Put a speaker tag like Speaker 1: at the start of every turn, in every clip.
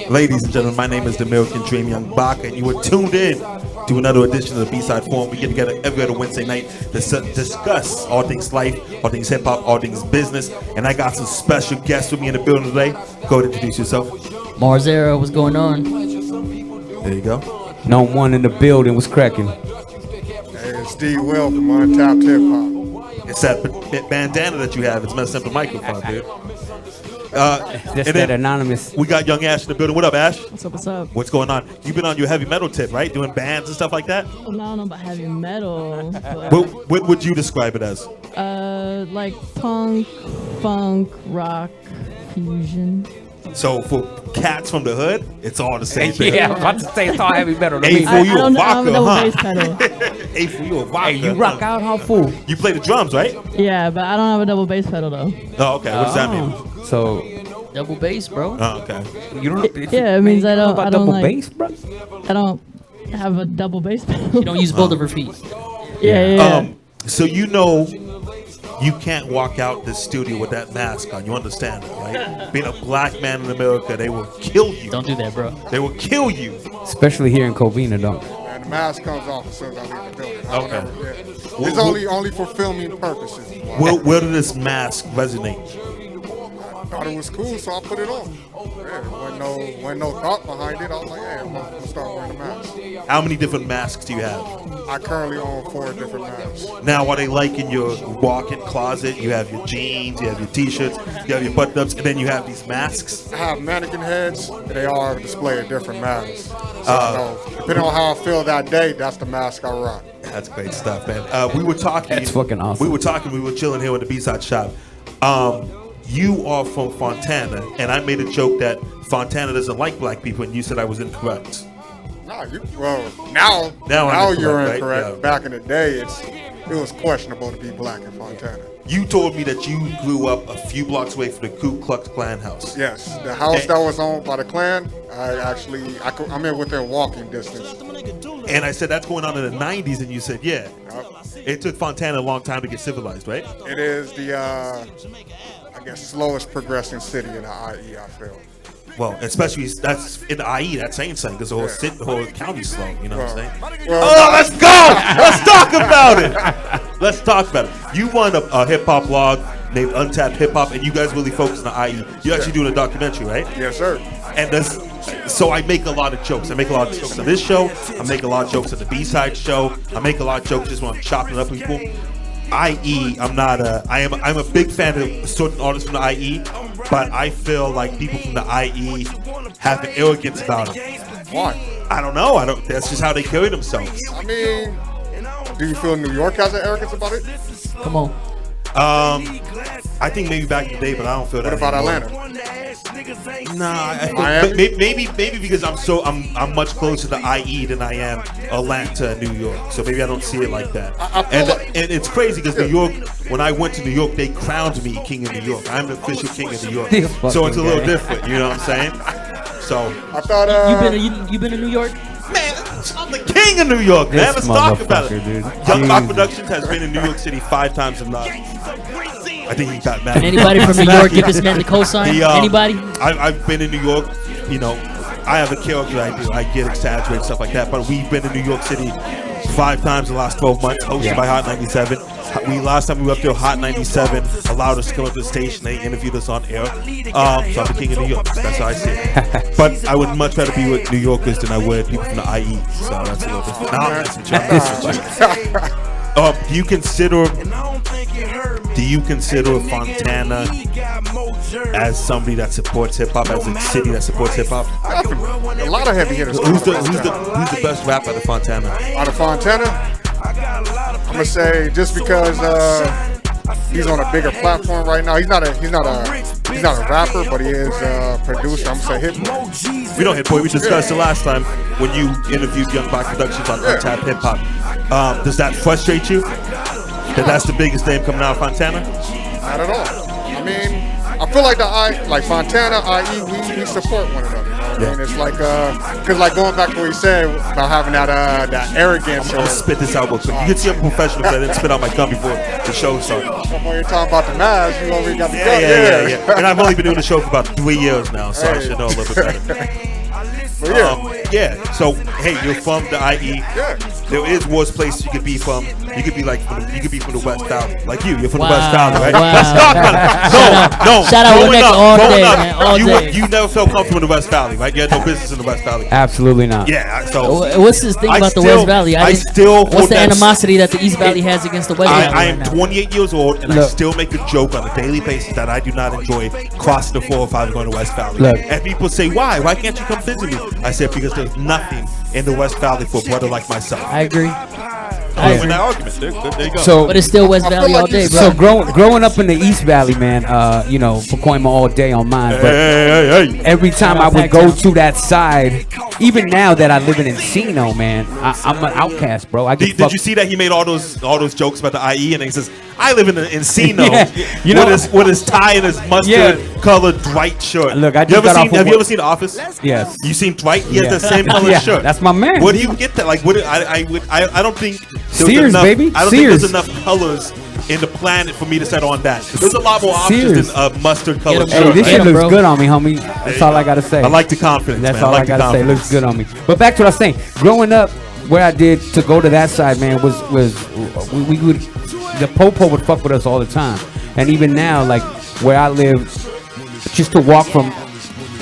Speaker 1: Ladies and gentlemen, my name is D.Mills, Dream Young Baca, and you are tuned in to another edition of the B-Side Forum. We get together every other Wednesday night to discuss all things life, all things hip-hop, all things business, and I got some special guests with me in the building today. Go ahead and introduce yourself.
Speaker 2: Marzera, what's going on?
Speaker 1: There you go.
Speaker 3: Nome one in the building, was cracking.
Speaker 4: Hey, it's D.Mills from Untapped Hip Hop.
Speaker 1: It's that bandana that you have. It's messing up the microphone, dude.
Speaker 3: That's that anonymous.
Speaker 1: We got Young Ash in the building. What up, Ash?
Speaker 2: What's up, what's up?
Speaker 1: What's going on? You've been on your heavy metal tip, right? Doing bands and stuff like that?
Speaker 2: Well, I don't know about heavy metal.
Speaker 1: What would you describe it as?
Speaker 2: Like punk, funk, rock, fusion.
Speaker 1: So for cats from the hood, it's all the same thing.
Speaker 3: Yeah, I'm about to say it's all heavy metal to
Speaker 1: Hey,
Speaker 3: me.
Speaker 1: fool, you a
Speaker 2: I
Speaker 1: vodka,
Speaker 2: don't know
Speaker 1: huh?
Speaker 2: bass pedal.
Speaker 1: Hey, fool, you a vodka.
Speaker 3: Hey, you rock out, how fool?
Speaker 1: You play the drums, right?
Speaker 2: Yeah, but I don't have a double bass pedal though.
Speaker 1: Oh, okay. What does that mean?
Speaker 3: So
Speaker 2: Double bass, bro.
Speaker 1: Oh, okay.
Speaker 3: you don't.
Speaker 2: Yeah, it means I don't.
Speaker 3: About
Speaker 2: I don't
Speaker 3: double
Speaker 2: like.
Speaker 3: bass, bro.
Speaker 2: I don't have a double bass pedal.
Speaker 5: You don't use both of her feet.
Speaker 2: Yeah.
Speaker 1: So you know you can't walk out this studio with that mask on. You understand that, right? Being a black man in America, they will kill you.
Speaker 5: Don't do that, bro.
Speaker 1: They will kill you.
Speaker 3: Especially here in Covina, don't.
Speaker 4: And the mask comes off as soon as I leave the building. I don't
Speaker 1: Okay.
Speaker 4: ever- yeah. It's only for filming purposes.
Speaker 1: Where did this mask resonate?
Speaker 4: I thought it was cool, so I put it on. Yeah, wasn't no thought behind it. I was like, hey, I'm gonna start wearing a mask.
Speaker 1: How many different masks do you have?
Speaker 4: I currently own 4 different masks.
Speaker 1: Now, are they like in your walk-in closet? You have your jeans, you have your t-shirts, you have your button-ups, and then you have these masks?
Speaker 4: I have mannequin heads, and they all display a different mask. So, depending on how I feel that day, that's the mask I rock.
Speaker 1: That's great stuff, man. We were talking.
Speaker 3: That's fucking awesome.
Speaker 1: We were chilling here with the B-Side shop. You are from Fontana, and I made a joke that Fontana doesn't like black people, and you said I was incorrect.
Speaker 4: Now
Speaker 1: I'm
Speaker 4: you're
Speaker 1: incorrect,
Speaker 4: incorrect.
Speaker 1: right? Yeah.
Speaker 4: Back in the day, it was questionable to be black in Fontana.
Speaker 1: You told me that you grew up a few blocks away from the Ku Klux Klan house.
Speaker 4: Yes, the house that was owned by the Klan, I'm in within walking distance.
Speaker 1: And I said that's going on in the 90s, and you said, yeah. It took Fontana a long time to get civilized, right?
Speaker 4: It is the, I guess, slowest progressing city in the IE, I feel.
Speaker 1: Well, especially that's in the IE, that's saying something because the whole county's slow, you know what I'm saying?
Speaker 4: Well,
Speaker 1: Let's go! Let's talk about it! Let's talk about it. You run a hip-hop blog named Untapped Hip Hop, and you guys really focus on the IE. You're actually doing a documentary, right?
Speaker 4: Yes, sir.
Speaker 1: And so I make a lot of jokes. I make a lot of jokes on this show. I make a lot of jokes on the B-Side show. I make a lot of jokes just when I'm chopping it up with people. IE, I'm a big fan of certain artists from the IE, but I feel like people from the IE have an arrogance about them.
Speaker 4: Why?
Speaker 1: I don't know. That's just how they carry themselves.
Speaker 4: I mean, do you feel New York has an arrogance about it?
Speaker 5: Come on.
Speaker 1: I think maybe back in the day, but I don't feel that.
Speaker 4: What about
Speaker 1: anymore.
Speaker 4: Atlanta?
Speaker 1: Nah, I
Speaker 4: Miami?
Speaker 1: think maybe because I'm much closer to IE than I am Atlanta and New York, so maybe I don't see it like that.
Speaker 4: I feel
Speaker 1: And it's crazy because New York, when I went to New York, they crowned me king of New York. I'm the official king of New York, so it's a little different. You know what I'm saying? So
Speaker 4: I thought
Speaker 5: You been to New York?
Speaker 1: man, I'm the king of New York, man. Let's talk about it.
Speaker 3: Dude.
Speaker 1: Young Rock Productions has been in New York City 5 times in life. I think he got mad.
Speaker 5: Can anybody from New York give this man the cosign? Anybody?
Speaker 1: I've been in New York. You know, I have a character I do. I get exaggerated stuff like that. But we've been in New York City 5 times in the last 12 months, hosted by Hot 97. Last time we were up there, Hot 97 allowed us to come up to the station. They interviewed us on air. So I'm the king of New York. That's how I see it. But I would much rather be with New Yorkers than I would people from the IE. So that's a little different. Now I'm messing with you. Do you consider Fontana as somebody that supports hip hop, as a city that supports hip hop?
Speaker 4: a lot of heavy hitters.
Speaker 1: Who's the best rapper out of Fontana?
Speaker 4: Out of Fontana, I'm gonna say just because he's on a bigger platform right now. He's not a rapper, but he is a producer. I'm gonna say hip hop.
Speaker 1: We don't hit boy. We discussed it last time when you interviewed Young Rock Productions on Untapped Hip Hop. Does that frustrate you? That's the biggest name coming out of Fontana?
Speaker 4: Not at all. I mean, I feel like Fontana, IE, we support one another. You know what And it's like, cause like going back to what you said about having that arrogance.
Speaker 1: I'm gonna spit this out real quick. You can see I'm a professional because I didn't spit out my gum before the show started.
Speaker 4: When you're talking about the mask, you already got the gun.
Speaker 1: Yeah. And I've only been doing the show for about 3 years now, so I should know a little bit better.
Speaker 4: But
Speaker 1: So hey, you're from the IE.
Speaker 4: Yeah.
Speaker 1: There is worse places you could be from. You could be from the West Valley, like you. You're from
Speaker 5: Wow,
Speaker 1: the West Valley, right?
Speaker 5: wow.
Speaker 1: Let's talk about it. No.
Speaker 5: Shout out
Speaker 1: growing
Speaker 5: Winnetka
Speaker 1: up,
Speaker 5: all
Speaker 1: growing
Speaker 5: day,
Speaker 1: up,
Speaker 5: man, all day.
Speaker 1: You never felt comfortable in the West Valley, right? You had no business in the West Valley.
Speaker 3: Absolutely not.
Speaker 1: Yeah. So
Speaker 5: What's this thing about the West Valley?
Speaker 1: What's
Speaker 5: What's the animosity that the East Valley has against the West Valley?
Speaker 1: I am
Speaker 5: right now?
Speaker 1: 28 years old, and I
Speaker 3: Look.
Speaker 1: still make a joke on a daily basis that I do not enjoy crossing the 405 going to West Valley.
Speaker 3: Look.
Speaker 1: And people say, why? Why can't you come visit me? I said, because there's nothing in the West Valley for a brother like myself.
Speaker 5: I agree.
Speaker 1: I win that argument. There you go.
Speaker 3: So,
Speaker 5: But it's still West Valley all day, bro.
Speaker 3: so growing up in the East Valley, man, Pacoima all day on mine. But
Speaker 1: hey.
Speaker 3: every time
Speaker 5: Shout
Speaker 3: I
Speaker 5: out
Speaker 3: would go
Speaker 5: Pac-Town.
Speaker 3: to that side, even now that I live in Encino, man, I'm an outcast, bro.
Speaker 1: Did you see that he made all those jokes about the IE, and he says, I live in Encino
Speaker 3: Yeah. You know-
Speaker 1: with his tie and his mustard colored Dwight shirt.
Speaker 3: Look, I just
Speaker 1: you ever
Speaker 3: got
Speaker 1: seen,
Speaker 3: off of
Speaker 1: have you
Speaker 3: work.
Speaker 1: ever seen The Office?
Speaker 3: Yes.
Speaker 1: You seen Dwight? He
Speaker 3: Yeah.
Speaker 1: has the same color
Speaker 3: Yeah,
Speaker 1: shirt.
Speaker 3: that's my man.
Speaker 1: Where do you get that? Like, I don't think there's
Speaker 3: Sears,
Speaker 1: enough,
Speaker 3: baby.
Speaker 1: I don't
Speaker 3: Sears.
Speaker 1: think there's enough colors in the planet for me to set on that. There's a lot more options
Speaker 3: Sears.
Speaker 1: than a mustard colored
Speaker 5: Get 'em,
Speaker 3: Hey,
Speaker 1: shirt.
Speaker 3: this
Speaker 5: Get
Speaker 3: shit
Speaker 5: 'em,
Speaker 3: looks
Speaker 5: bro.
Speaker 3: good on me, homie. That's all I gotta say.
Speaker 1: I like the confidence.
Speaker 3: That's
Speaker 1: man.
Speaker 3: all
Speaker 1: I
Speaker 3: I
Speaker 1: like
Speaker 3: gotta
Speaker 1: the
Speaker 3: say.
Speaker 1: confidence.
Speaker 3: Looks good on me. But back to what I was saying. Growing up, where I did to go to that side, man, was we would the popo would fuck with us all the time, and even now, like where I live, just to walk from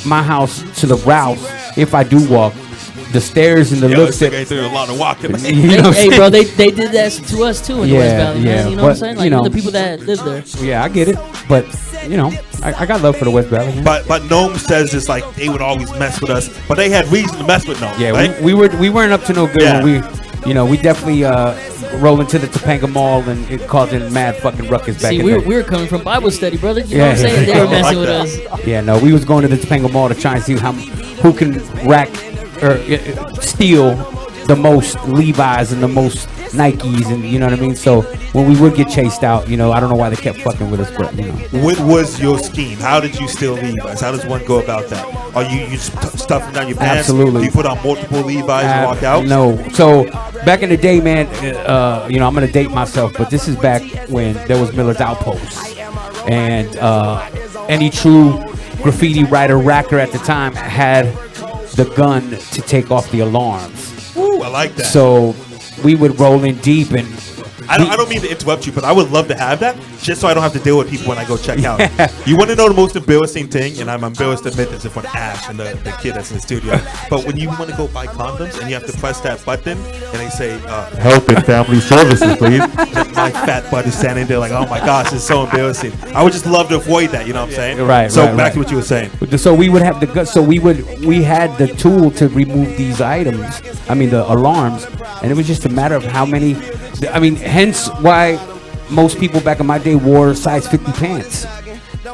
Speaker 3: my house to the route, if I do walk, the stairs and the
Speaker 1: Yo,
Speaker 3: looks
Speaker 1: this
Speaker 3: that
Speaker 1: nigga ain't doing a lot of walking.
Speaker 3: you know.
Speaker 5: Hey, bro, they did that to us too in the West
Speaker 3: Yeah,
Speaker 5: Valley, man.
Speaker 3: yeah,
Speaker 5: You know
Speaker 3: but,
Speaker 5: what I'm saying? Like
Speaker 3: you know.
Speaker 5: the people that live there.
Speaker 3: Yeah, I get it, but you know, I got love for the West Valley, man.
Speaker 1: But Nome says it's like they would always mess with us, but they had reason to mess with Nome.
Speaker 3: Yeah,
Speaker 1: right?
Speaker 3: we weren't up to no good
Speaker 1: Yeah.
Speaker 3: when we definitely roll into the Topanga Mall and it causing mad fucking ruckus back
Speaker 5: See,
Speaker 3: in
Speaker 5: we
Speaker 3: the
Speaker 5: were coming from Bible study, brother. You
Speaker 3: Yeah,
Speaker 5: know what I'm saying?
Speaker 3: yeah.
Speaker 5: They were
Speaker 1: I
Speaker 5: messing
Speaker 1: like
Speaker 5: with
Speaker 1: that.
Speaker 5: us.
Speaker 3: Yeah, no, we was going to the Topanga Mall to try and see who can rack or steal the most Levi's and the most Nikes, and you know what I mean. So when we would get chased out, I don't know why they kept fucking with us, but
Speaker 1: What was your scheme? How did you steal Levi's? How does one go about that? Are you stuffing down your pants?
Speaker 3: Absolutely.
Speaker 1: Do you put on multiple Levi's and walk out?
Speaker 3: No. So back in the day, man, I'm gonna date myself, but this is back when there was Miller's Outpost, and any true graffiti writer racker at the time had the gun to take off the alarms.
Speaker 1: Ooh, I like that.
Speaker 3: So we would roll in deep, and
Speaker 1: I don't mean to interrupt you, but I would love to have that just so I don't have to deal with people when I go check out. You want to know the most embarrassing thing? And I'm embarrassed to admit this in front of Ash and the kid that's in the studio. But when you want to go buy condoms and you have to press that button and they say, help in family services, please. My fat butt is standing there like, oh my gosh, it's so embarrassing. I would just love to avoid that, you know what I'm saying?
Speaker 3: Right,
Speaker 1: So
Speaker 3: right,
Speaker 1: back
Speaker 3: right.
Speaker 1: to what you were saying.
Speaker 3: so we would have the gun. So we had the tool to remove these items. I mean, the alarms, and it was just a matter of how many. I mean, hence why most people back in my day wore size 50 pants,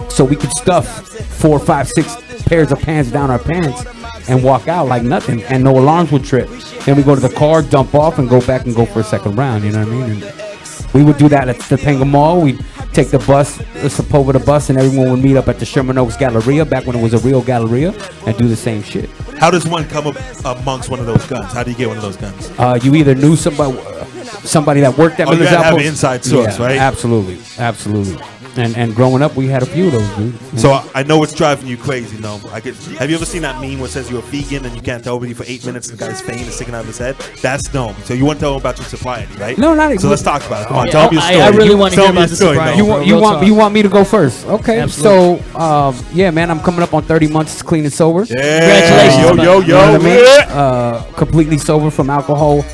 Speaker 3: so we could stuff 4, 5, 6 pairs of pants down our pants and walk out like nothing, and no alarms would trip. Then we go to the car, dump off, and go back and go for a second round. You know what I mean? And we would do that at the Topanga Mall. We'd take the bus, slip over the bus, and everyone would meet up at the Sherman Oaks Galleria, back when it was a real Galleria, and do the same shit.
Speaker 1: How does one come up amongst one of those guns? How do you get one of those guns?
Speaker 3: You either knew somebody that worked at
Speaker 1: Oh, you
Speaker 3: Miller's
Speaker 1: gotta have
Speaker 3: Outpost.
Speaker 1: an inside source,
Speaker 3: Yeah,
Speaker 1: right?
Speaker 3: Absolutely. And growing up, we had a few of those, dude.
Speaker 1: So I know it's driving you crazy, no? Have you ever seen that meme where it says you're a vegan and you can't tell everybody for 8 minutes and the guy's vein is sticking out of his head? That's Nome. So you want to tell him about your sobriety, right?
Speaker 3: No, not
Speaker 1: So let's talk about it. Come on,
Speaker 5: Yeah,
Speaker 1: tell me your story.
Speaker 5: I really want to
Speaker 1: Tell
Speaker 5: hear
Speaker 1: me
Speaker 5: about
Speaker 1: your
Speaker 5: the
Speaker 1: story,
Speaker 5: sobriety.
Speaker 1: Nome.
Speaker 3: You want me to go first? Okay.
Speaker 5: Absolutely.
Speaker 3: So yeah, man, I'm coming up on 30 months clean and sober.
Speaker 1: Yeah.
Speaker 5: Congratulations,
Speaker 1: Yo,
Speaker 5: man.
Speaker 1: yo,
Speaker 3: You know what I mean?
Speaker 1: yo.
Speaker 3: Completely sober from alcohol.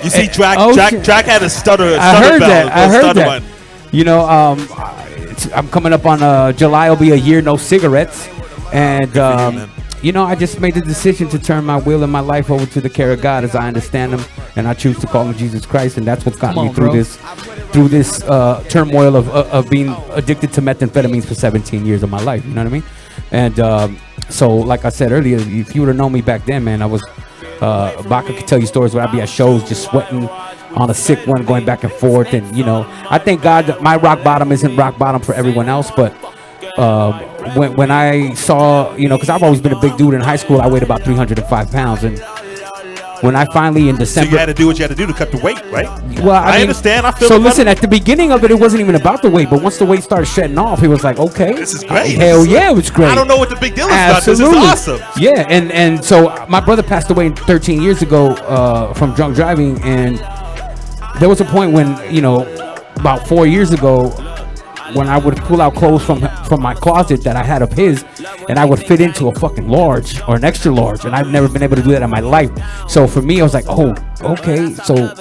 Speaker 1: You see, Drakk
Speaker 3: Oh, shit.
Speaker 1: Drakk had a stutter.
Speaker 3: I heard
Speaker 1: bell,
Speaker 3: that.
Speaker 1: a
Speaker 3: I heard
Speaker 1: stutter
Speaker 3: that.
Speaker 1: button.
Speaker 3: You know, I'm coming up on July. Will be a year no cigarettes, and
Speaker 1: man.
Speaker 3: I just made the decision to turn my will and my life over to the care of God as I understand Him, and I choose to call Him Jesus Christ, and that's what got
Speaker 5: Come
Speaker 3: me
Speaker 5: on,
Speaker 3: through
Speaker 5: bro.
Speaker 3: this turmoil of being addicted to methamphetamines for 17 years of my life. You know what I mean? And so, like I said earlier, if you would have known me back then, man, I was Baca could tell you stories where I'd be at shows just sweating on a sick one, going back and forth, and I thank God that my rock bottom isn't rock bottom for everyone else, but when I saw, because I've always been a big dude in high school, I weighed about 305 pounds, and when I finally in
Speaker 1: So
Speaker 3: December,
Speaker 1: you had to do what you had to do to cut the weight, right?
Speaker 3: well, I mean,
Speaker 1: understand. I feel
Speaker 3: so.
Speaker 1: it,
Speaker 3: Listen,
Speaker 1: brother.
Speaker 3: at the beginning of it, it wasn't even about the weight, but once the weight started shedding off, it was like, okay,
Speaker 1: This is great.
Speaker 3: Hell yeah, it was great.
Speaker 1: I don't know what the big deal is about this.
Speaker 3: Absolutely.
Speaker 1: It's awesome.
Speaker 3: Yeah, and so my brother passed away 13 years ago from drunk driving, and there was a point when, about 4 years ago, when I would pull out clothes from my closet that I had of his, and I would fit into a fucking large or an extra large, and I've never been able to do that in my life. So for me, I was like, oh, okay, so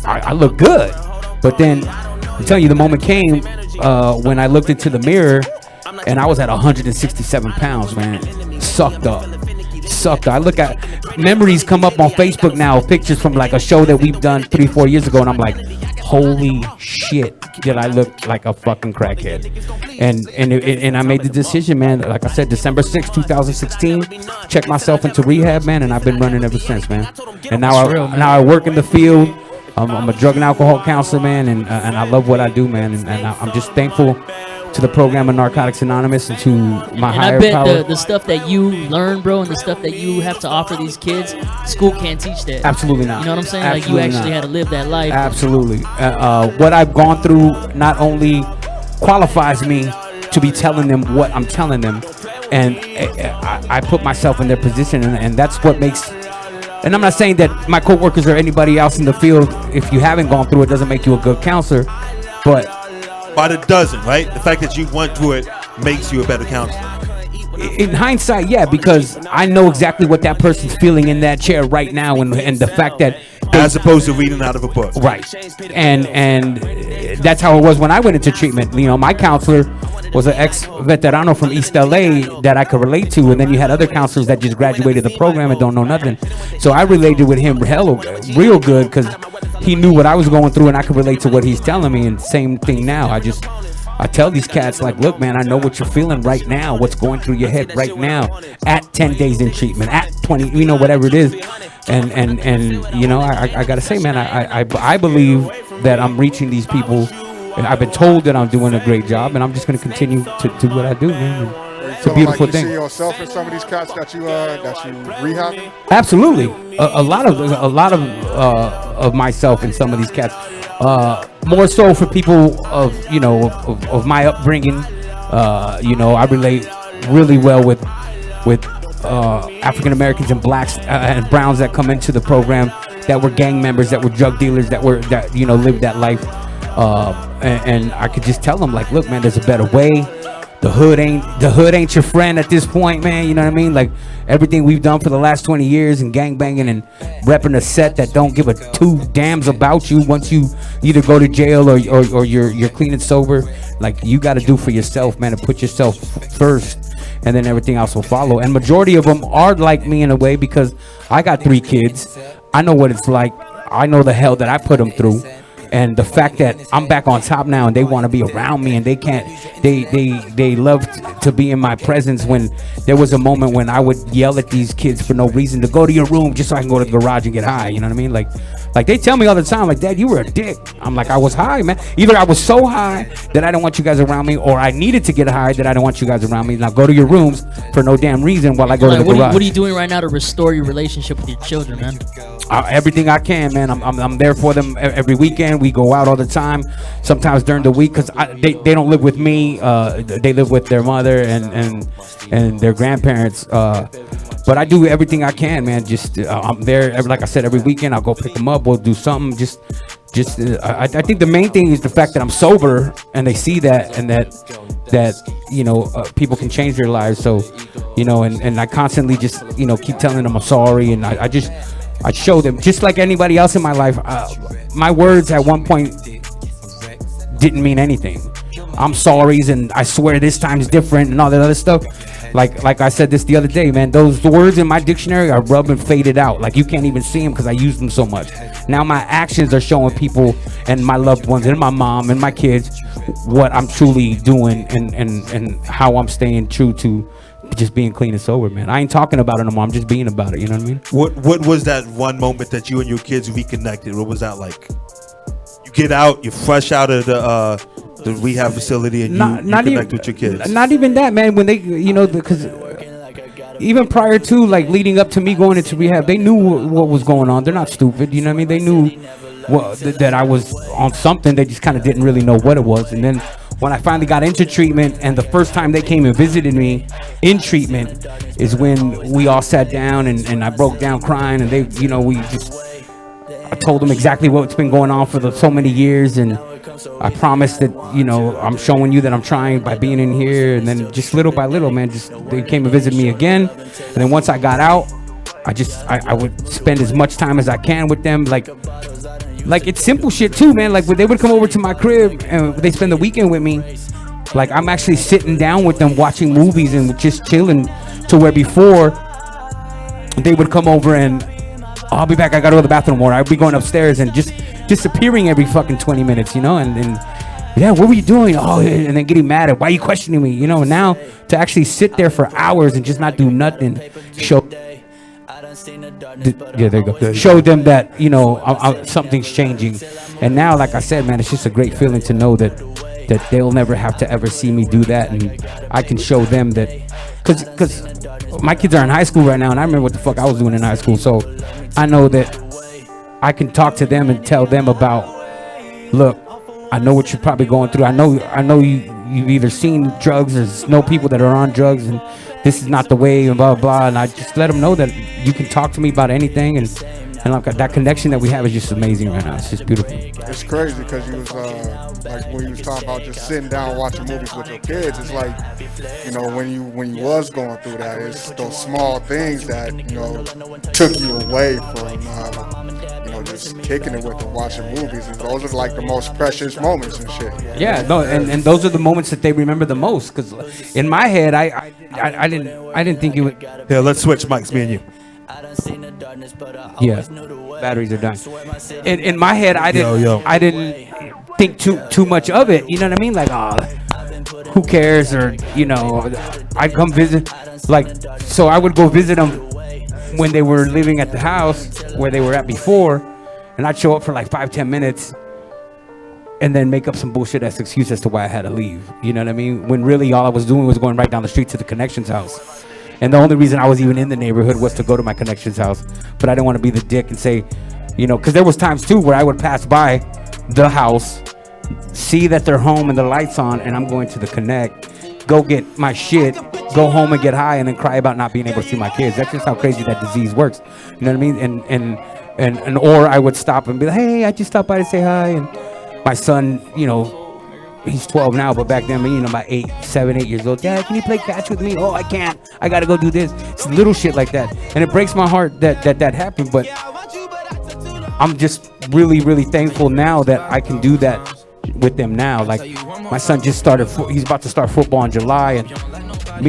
Speaker 3: I look good. But then I'm telling you, the moment came when I looked into the mirror, and I was at 167 pounds, man, sucked up. I look at memories come up on Facebook now, pictures from like a show that we've done 3-4 years ago, and I'm like, holy shit, did I look like a fucking crackhead? And I made the decision, man. Like I said, December 6th, 2016, checked myself into rehab, man, and I've been running ever since, man. And now I work in the field. I'm a drug and alcohol counselor, man, and I love what I do, man. And I'm just thankful to the program of Narcotics Anonymous and to my higher
Speaker 5: And I
Speaker 3: power.
Speaker 5: bet the stuff that you learn, bro, and the stuff that you have to offer these kids, school can't teach that.
Speaker 3: Absolutely not.
Speaker 5: You know what I'm saying?
Speaker 3: Absolutely
Speaker 5: like you actually
Speaker 3: not.
Speaker 5: had to live that life.
Speaker 3: Absolutely. What I've gone through not only qualifies me to be telling them what I'm telling them, and I put myself in their position, and that's what makes. And I'm not saying that my coworkers or anybody else in the field, if you haven't gone through it, doesn't make you a good counselor, but
Speaker 1: it doesn't, right? The fact that you went through it makes you a better counselor.
Speaker 3: in hindsight, yeah, because I know exactly what that person's feeling in that chair right now, and the fact that
Speaker 1: as opposed to reading out of a book,
Speaker 3: right, and that's how it was when I went into treatment. My counselor was an ex-veterano from East LA that I could relate to, and then you had other counselors that just graduated the program and don't know nothing. So I related with him real good because he knew what I was going through, and I could relate to what he's telling me. And same thing now. I tell these cats, like, look, man, I know what you're feeling right now, what's going through your head right now at 10 days in treatment, at 20, whatever it is. And I got to say, man, I believe that I'm reaching these people. I've been told that I'm doing a great job, and I'm just going to continue to do what I do, man. It's a beautiful thing.
Speaker 4: You see yourself in some of these cats that you rehab?
Speaker 3: Absolutely. A lot of myself in some of these cats. More so for people of my upbringing. I relate really well with African Americans and blacks and browns that come into the program that were gang members, that were drug dealers, that lived that life. And I could just tell them, like, look, man, there's a better way. The hood ain't your friend at this point, man. You know what I mean? Like, everything we've done for the last 20 years and gangbanging and repping a set that don't give a two dams about you once you either go to jail or you're clean and sober. Like, you got to do for yourself, man, and put yourself first, and then everything else will follow. And majority of them are like me in a way, because I got 3 kids. I know what it's like. I know the hell that I put them through. And the fact that I'm back on top now and they want to be around me, and they love to be in my presence, when there was a moment when I would yell at these kids for no reason to go to your room just so I can go to the garage and get high. You know what I mean? Like they tell me all the time, like, Dad, you were a dick. I'm like, I was high, man. Either I was so high that I don't want you guys around me, or I needed to get high that I don't want you guys around me. Now go to your rooms for no damn reason while I go to the garage.
Speaker 5: What are you doing right now to restore your relationship with your children, man?
Speaker 3: Everything I can, man. I'm there for them every weekend. We go out all the time. Sometimes during the week, because they don't live with me. They live with their mother and their grandparents. But I do everything I can, man. Just I'm there, like I said, every weekend. I'll go pick them up. We'll do something. I think the main thing is the fact that I'm sober, and they see that, and that people can change their lives. So, and I constantly just keep telling them I'm sorry, and I show them, just like anybody else in my life. My words at one point didn't mean anything. I'm sorry's and I swear this time's different and all that other stuff. Like I said this the other day, man, the words in my dictionary are rubbed and faded out. Like, you can't even see them because I use them so much. Now my actions are showing people and my loved ones and my mom and my kids what I'm truly doing and how I'm staying true to just being clean and sober, man. I ain't talking about it no more. I'm just being about it. You know what I mean?
Speaker 1: What was that one moment that you and your kids reconnected? What was that like? You get out, you're fresh out of the rehab facility and
Speaker 3: Not
Speaker 1: you
Speaker 3: even
Speaker 1: connect with your kids?
Speaker 3: Not even that, man. When they, because even prior to like leading up to me going into rehab, they knew what was going on. They're not stupid, you know what I mean? They knew that I was on something. They just kind of didn't really know what it was. And then when I finally got into treatment, and the first time they came and visited me in treatment is when we all sat down and I broke down crying, and they, I told them exactly what's been going on for so many years, and I promised that, I'm showing you that I'm trying by being in here. And then just little by little, man, they came and visited me again. And then once I got out, I would spend as much time as I can with them. Like it's simple shit too, man. Like when they would come over to my crib and they spend the weekend with me, like I'm actually sitting down with them watching movies and just chilling, to where before they would come over and I'll be back, I gotta go to the bathroom, or I'd be going upstairs and just disappearing every fucking 20 minutes, and yeah, what were you doing? Oh, and then getting mad at, why are you questioning me? And now to actually sit there for hours and just not do nothing, show there you go. Show them that, something's changing. And now, like I said, man, it's just a great feeling to know that they'll never have to ever see me do that. And I can show them that, because my kids are in high school right now, and I remember what the fuck I was doing in high school. So I know that I can talk to them and tell them about, look, I know what you're probably going through. I know you've either seen drugs or know people that are on drugs, and this is not the way, and blah, blah. And I just let them know that you can talk to me about anything. And like that connection that we have is just amazing right now. It's just beautiful.
Speaker 4: It's crazy because you was like when you was talking about just sitting down watching movies with your kids. It's like, when you was going through that, it's those small things that took you away from just kicking it with them, watching movies. And those are like the most precious moments and shit.
Speaker 3: Yeah, no, and those are the moments that they remember the most. Because in my head, I didn't think it would.
Speaker 1: Yeah, let's switch mics, me and you.
Speaker 3: Yeah, batteries are done. In my head, I didn't think too much of it. You know what I mean? Like, who cares? Or I'd come visit. Like, so I would go visit them when they were living at the house where they were at before, and I'd show up for like 5-10 minutes, and then make up some bullshit as excuse as to why I had to leave. You know what I mean? When really all I was doing was going right down the street to the connections house. And the only reason I was even in the neighborhood was to go to my connections house. But I didn't want to be the dick and say, because there was times too where I would pass by the house, see that they're home and the lights on, and I'm going to the connect, go get my shit, go home and get high, and then cry about not being able to see my kids. That's just how crazy that disease works. You know what I mean? And or I would stop and be like, hey, I just stopped by to say hi. And my son, he's 12 now, but back then, about 7, 8 years old. Dad, can you play catch with me? Oh, I can't. I gotta go do this. It's little shit like that, and it breaks my heart that happened. But I'm just really, really thankful now that I can do that with them now. Like my son just started. He's about to start football in July, and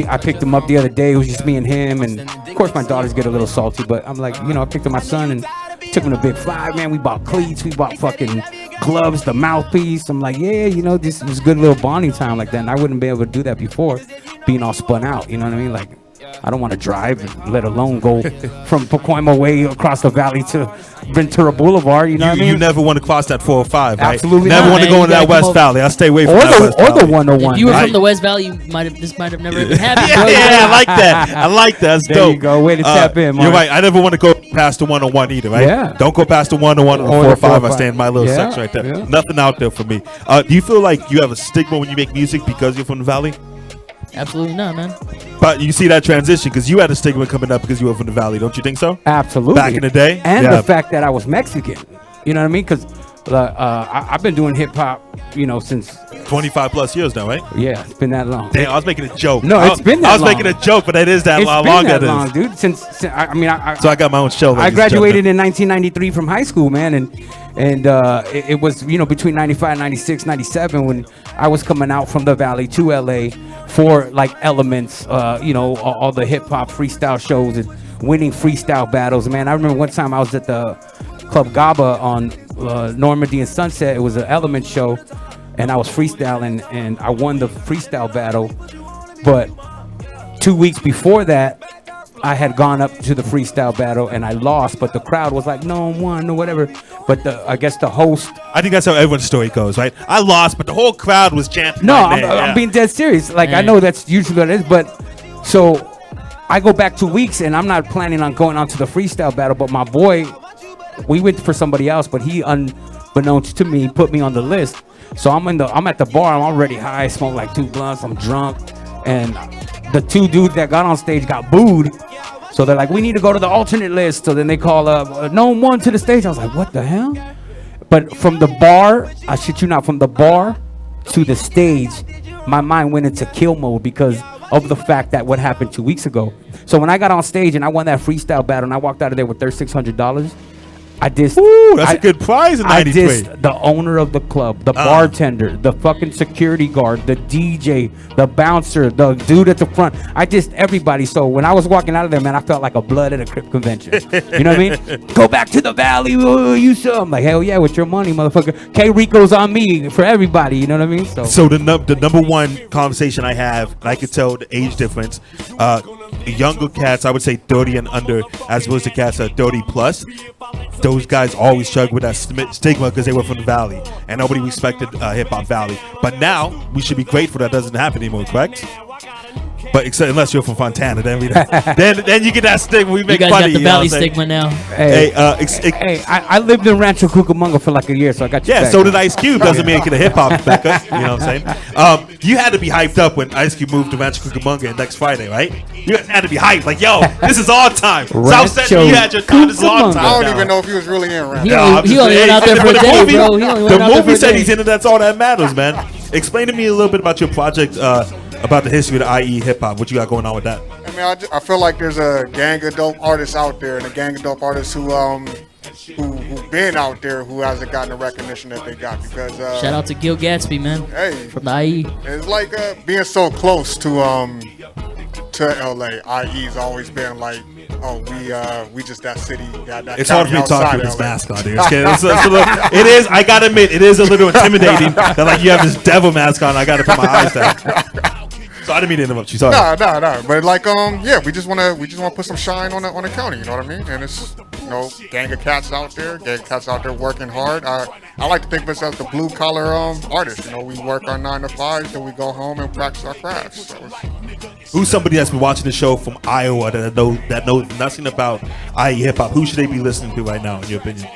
Speaker 3: I picked him up the other day. It was just me and him, and of course my daughters get a little salty. But I'm like, I picked up my son and took him to Big Five, man. We bought cleats, we bought fucking gloves, the mouthpiece. I'm like, yeah, this was good little bonding time like that. And I wouldn't be able to do that before, being all spun out. You know what I mean? Like, I don't want to drive, let alone go from Pacoima way across the valley to Ventura Boulevard. You know what I mean?
Speaker 1: You never want to cross that 405, right?
Speaker 3: Absolutely
Speaker 1: never
Speaker 3: not.
Speaker 1: want to go into that West Valley. I stay away from that West Valley.
Speaker 3: Or the 101.
Speaker 5: If you were
Speaker 3: right?
Speaker 5: from the West Valley, this might have never even happened.
Speaker 1: Yeah, I like that. I like that. That's
Speaker 3: there
Speaker 1: dope.
Speaker 3: You go. Way to tap in, Mark.
Speaker 1: You're right. I never want to go past the 101 either, right?
Speaker 3: Yeah.
Speaker 1: Don't go past the 101 or the 405. I stay in my little section right there.
Speaker 3: Yeah.
Speaker 1: Nothing out there for me. Do you feel like you have a stigma when you make music because you're from the Valley?
Speaker 5: Absolutely not, man.
Speaker 1: But you see that transition because you had a stigma coming up because you were from the Valley, don't you think so?
Speaker 3: Absolutely.
Speaker 1: Back in the day?
Speaker 3: And the fact that I was Mexican. You know what I mean? Because I've been doing hip hop, since
Speaker 1: 25 plus years now, right?
Speaker 3: Yeah, it's been that long.
Speaker 1: Damn, I was making a joke.
Speaker 3: No, it's been that long.
Speaker 1: I was making a joke, but it is that long.
Speaker 3: It's been that long, dude. Since so I
Speaker 1: got my own show.
Speaker 3: I graduated in 1993 from high school, man, and it was between 95, 96, 97 when I was coming out from the Valley to LA for like Elements, all the hip hop freestyle shows and winning freestyle battles. Man, I remember one time I was at the Club GABA on Normandy and Sunset. It was an Element show, and I was freestyling, and I won the freestyle battle. But 2 weeks before that, I had gone up to the freestyle battle and I lost, but the crowd was like, no one, no whatever. But I guess the host.
Speaker 1: I think that's how everyone's story goes, right? I lost, but the whole crowd was chanting.
Speaker 3: No,
Speaker 1: my name.
Speaker 3: I'm being dead serious. Like, I know that's usually what it is, but so I go back 2 weeks and I'm not planning on going on to the freestyle battle, but my boy, we went for somebody else, but he, unbeknownst to me, put me on the list. So I'm at the bar, I'm already high, smoke like 2 blunts, I'm drunk, and the 2 dudes that got on stage got booed. So they're like, we need to go to the alternate list. So then they call up Nome 1 to the stage. I was like, what the hell? But from the bar, I shit you not, from the bar to the stage, my mind went into kill mode because of the fact that what happened 2 weeks ago. So when I got on stage and I won that freestyle battle and I walked out of there with $3,600, I dissed.
Speaker 1: Ooh, that's a good prize in 93.
Speaker 3: I dissed the owner of the club, the bartender, the fucking security guard, the DJ, the bouncer, the dude at the front. I dissed everybody. So when I was walking out of there, man, I felt like a blood at a Crip convention. You know what I mean? Go back to the valley, you saw. I'm like, hell yeah, with your money, motherfucker. K Rico's on me for everybody. You know what I mean?
Speaker 1: So the number one conversation I have, and I could tell the age difference. Younger cats, I would say 30 and under, as opposed to cats that are 30 plus. Those guys always struggle with that stigma because they were from the Valley and nobody respected Hip Hop Valley. But now we should be grateful that doesn't happen anymore, correct? But except unless you're from Fontana, then then you get that stigma. We make
Speaker 5: you guys
Speaker 1: fun
Speaker 5: got
Speaker 1: of
Speaker 5: the
Speaker 1: you.
Speaker 5: Valley stigma now.
Speaker 3: Hey, I lived in Rancho Cucamonga for like a year, so I got you.
Speaker 1: Yeah,
Speaker 3: back.
Speaker 1: so did Ice Cube. Doesn't make it a hip hop, Becca. You know what I'm saying? You had to be hyped up when Ice Cube moved to Rancho Cucamonga next Friday, right? You guys had to be hyped, like, yo, this is our time. South Central, you had your time. This is our time.
Speaker 4: I don't even know if he was really in Rancho.
Speaker 5: He only went out there for a day, bro.
Speaker 1: The movie said he's in it. That's all that matters, man. Explain to me a little bit about your project, about the history of the IE hip hop. What you got going on with that?
Speaker 4: I mean, I feel like there's a gang of dope artists out there, and a gang of dope artists who've been out there who hasn't gotten the recognition that they got. Because
Speaker 5: shout out to Gil Gatsby, man.
Speaker 4: Hey,
Speaker 5: from the IE.
Speaker 4: It's like being so close to LA. IE's always been like, oh, we just that city. That
Speaker 1: it's hard for me to talk with this
Speaker 4: LA.
Speaker 1: mask on, dude. It is. I gotta admit, it is a little intimidating that like you have this devil mask on. I gotta put my eyes down. So I didn't mean to interrupt you. Sorry.
Speaker 4: No. But like, yeah, we just wanna put some shine on the county. You know what I mean? And it's gang of cats out there, working hard. I like to think of us as the blue collar artists. We work our 9 to 5, then we go home and practice our crafts. So
Speaker 1: who's somebody that's been watching the show from Iowa that knows nothing about IE hip hop? Who should they be listening to right now, in your opinion?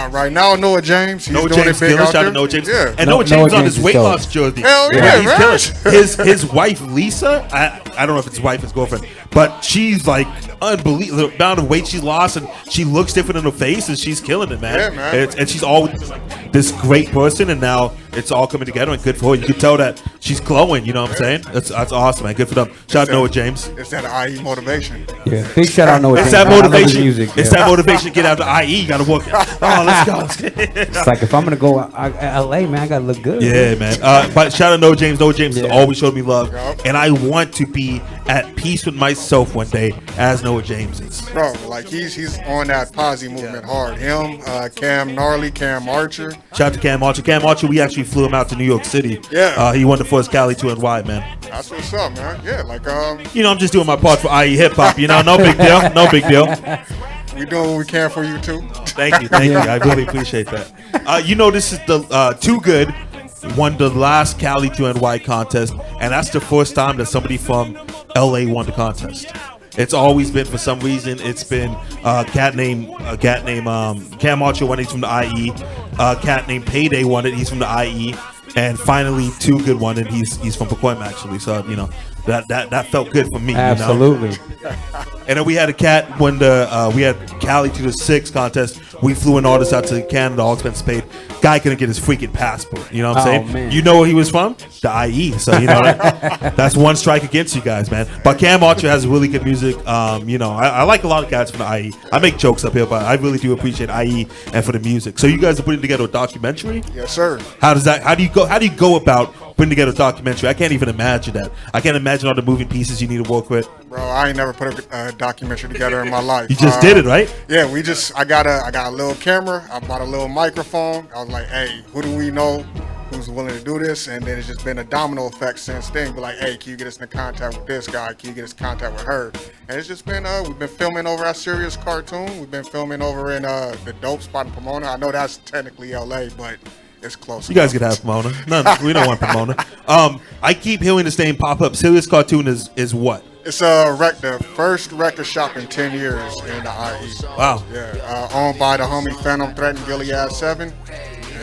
Speaker 4: Right now, Noah James. He's doing it big out
Speaker 1: shout
Speaker 4: there.
Speaker 1: to Noah James.
Speaker 4: Yeah.
Speaker 1: And Noah James on his weight loss jersey.
Speaker 4: Hell yeah, man.
Speaker 1: He's killing. His wife Lisa, I don't know if it's his wife, his girlfriend, but she's like unbelievable. The amount of weight she lost, and she looks different in her face, and she's killing it, man.
Speaker 4: Yeah, man.
Speaker 1: And she's always like this great person, and now it's all coming together, and good for her. You can tell that she's glowing. You know what I'm saying? That's awesome, man. Good for them. Shout out Noah James.
Speaker 4: It's that IE motivation.
Speaker 3: Yeah, big shout out Noah James.
Speaker 1: It's that motivation.
Speaker 3: Music,
Speaker 1: it's that motivation to get out to IE. You got to work. Oh, let's go.
Speaker 3: It's like if I'm gonna go LA, man, I gotta look good.
Speaker 1: Yeah, man. But shout out Noah James. Noah James has always showed me love, and I want to be at peace with myself one day, as Noah James is.
Speaker 4: Bro, like he's on that posse movement hard. Him, Cam Gnarly, Cam Archer.
Speaker 1: Shout out to Cam Archer. Cam Archer, we actually flew him out to New York City.
Speaker 4: Yeah.
Speaker 1: He won the first Cali 2NY, man.
Speaker 4: That's what's up, man. Yeah, like
Speaker 1: I'm just doing my part for IE hip hop. No big deal. No big deal.
Speaker 4: We doing what we can for you too.
Speaker 1: Thank you. I really appreciate that. This is the Too Good won the last Cali 2NY contest, and that's the first time that somebody from LA won the contest. It's always been, for some reason, it's been a cat named Cam Archer won it, he's from the IE. A cat named Payday won it, he's from the IE. And finally, Too Good won it, he's from Pacoima, actually. So, that felt good for me.
Speaker 3: Absolutely.
Speaker 1: And then we had a cat when we had Cali to the 6 contest. We flew an artist out to Canada, all expenses paid. Guy couldn't get his freaking passport. You know what I'm saying?
Speaker 3: Man.
Speaker 1: You know where he was from? The IE. So that's one strike against you guys, man. But Cam Archer has really good music. I like a lot of cats from the IE. I make jokes up here, but I really do appreciate IE and for the music. So you guys are putting together a documentary?
Speaker 4: Yes, sir.
Speaker 1: How do you go about putting together a documentary? I can't even imagine that. I can't imagine all the moving pieces you need to work with.
Speaker 4: Bro, I ain't never put a documentary together in my life.
Speaker 1: You just did it, right?
Speaker 4: Yeah, I got a little camera. I bought a little microphone. I was like, hey, who do we know who's willing to do this, and then it's just been a domino effect since then. Be like, hey, can you get us in contact with this guy? Can you get us in contact with her? And it's just been, we've been filming over at Sirius Cartoon. We've been filming over in the Dope Spot in Pomona. I know that's technically LA, but it's close.
Speaker 1: You guys could have Pomona. No, we don't want Pomona. I keep hearing this name pop up. Sirius Cartoon is what?
Speaker 4: It's the first record shop in 10 years in the IE.
Speaker 1: Wow.
Speaker 4: Yeah, owned by the homie Phantom Threat and Gilead 7.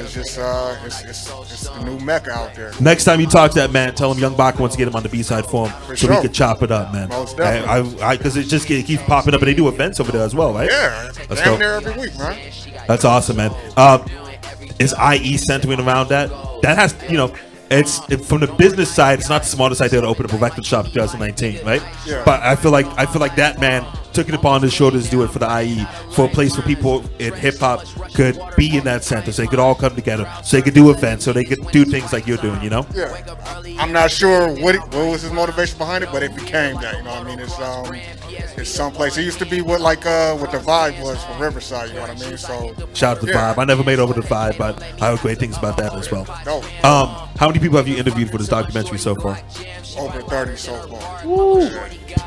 Speaker 4: It's just it's the new mecca out there.
Speaker 1: Next time you talk to that man, tell him Young Baca wants to get him on the B-side forum so we can chop it up, man.
Speaker 4: Most definitely.
Speaker 1: Because it keeps popping up, and they do events over there as well, right?
Speaker 4: Yeah, damn near every week, man.
Speaker 1: That's awesome, man. Is IE centering around that? That has, it's from the business side. It's not the smartest idea to open up a record shop in 2019, right?
Speaker 4: Yeah.
Speaker 1: But I feel like that man took it upon his shoulders to do it for the IE, for a place where people in hip hop could be in that center, so they could all come together, so they could do events, so they could do things like you're doing,
Speaker 4: Yeah. I'm not sure what was his motivation behind it, but it became that. You know what I mean? It's someplace. It used to be what the Vibe was for Riverside. You know what I mean? So
Speaker 1: shout out to the Vibe. I never made over to the Vibe, but I heard great things about that as well.
Speaker 4: Dope.
Speaker 1: How many people have you interviewed for this documentary so far?
Speaker 4: Over 30 so far.
Speaker 2: Woo.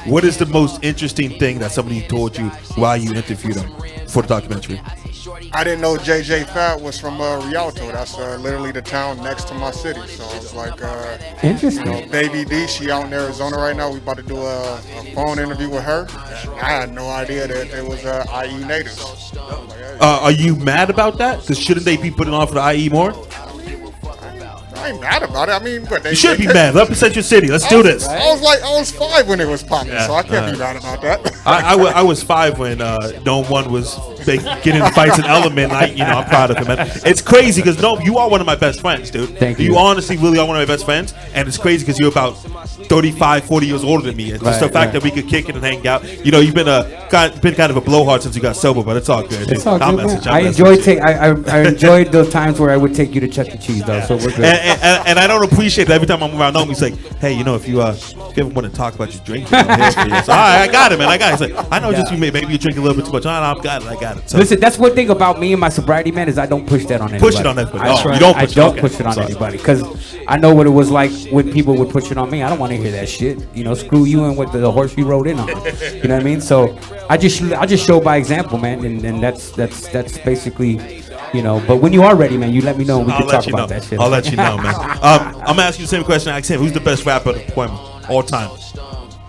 Speaker 1: What is the most interesting thing that somebody told you while you interviewed them for the documentary?
Speaker 4: I didn't know JJ Fat was from Rialto. That's literally the town next to my city. So it's like,
Speaker 3: Interesting.
Speaker 4: Baby D, she out in Arizona right now. We about to do a phone interview with her. I had no idea that it was IE natives.
Speaker 1: Are you mad about that? Because shouldn't they be putting on for the IE more?
Speaker 4: I ain't mad about it. I mean, but
Speaker 1: You should be mad. Represent your city. Let's do this.
Speaker 4: I was 5 when it was popping, so I can't be mad about that.
Speaker 1: I was 5 when Nome 1 was getting in fights in Element. I'm proud of him, man. It's crazy because Nome, you are one of my best friends, dude.
Speaker 3: Thank you.
Speaker 1: You honestly really are one of my best friends, and it's crazy because you're about 35, 40 years older than me. It's just the fact that we could kick it and hang out. You've been kind of a blowhard since you got sober, but it's all good.
Speaker 3: It's all good, man. I enjoyed those times where I would take you to Chuck E. Cheese, though. So we're good.
Speaker 1: And I don't appreciate it every time I'm around Nome. He's like, hey, if you ever want to talk about your drinking, I'm here for you. So, all right, I got it, man. I got it. He's like, I know just maybe you drink a little bit too much. No, I got it. So,
Speaker 3: listen, that's one thing about me and my sobriety, man, is I don't push that on anybody.
Speaker 1: Push it on everybody.
Speaker 3: I don't push it on anybody because I know what it was like when people would push it on me. I don't want to hear that shit. Screw you and what the horse you rode in on. You know what I mean? So I just show by example, man, and that's basically. But when you are ready, man, you let me know and we can talk about that shit.
Speaker 1: I'll let you know, man. I'm gonna ask you the same question I asked him. Who's the best rapper out of Pacoima all time?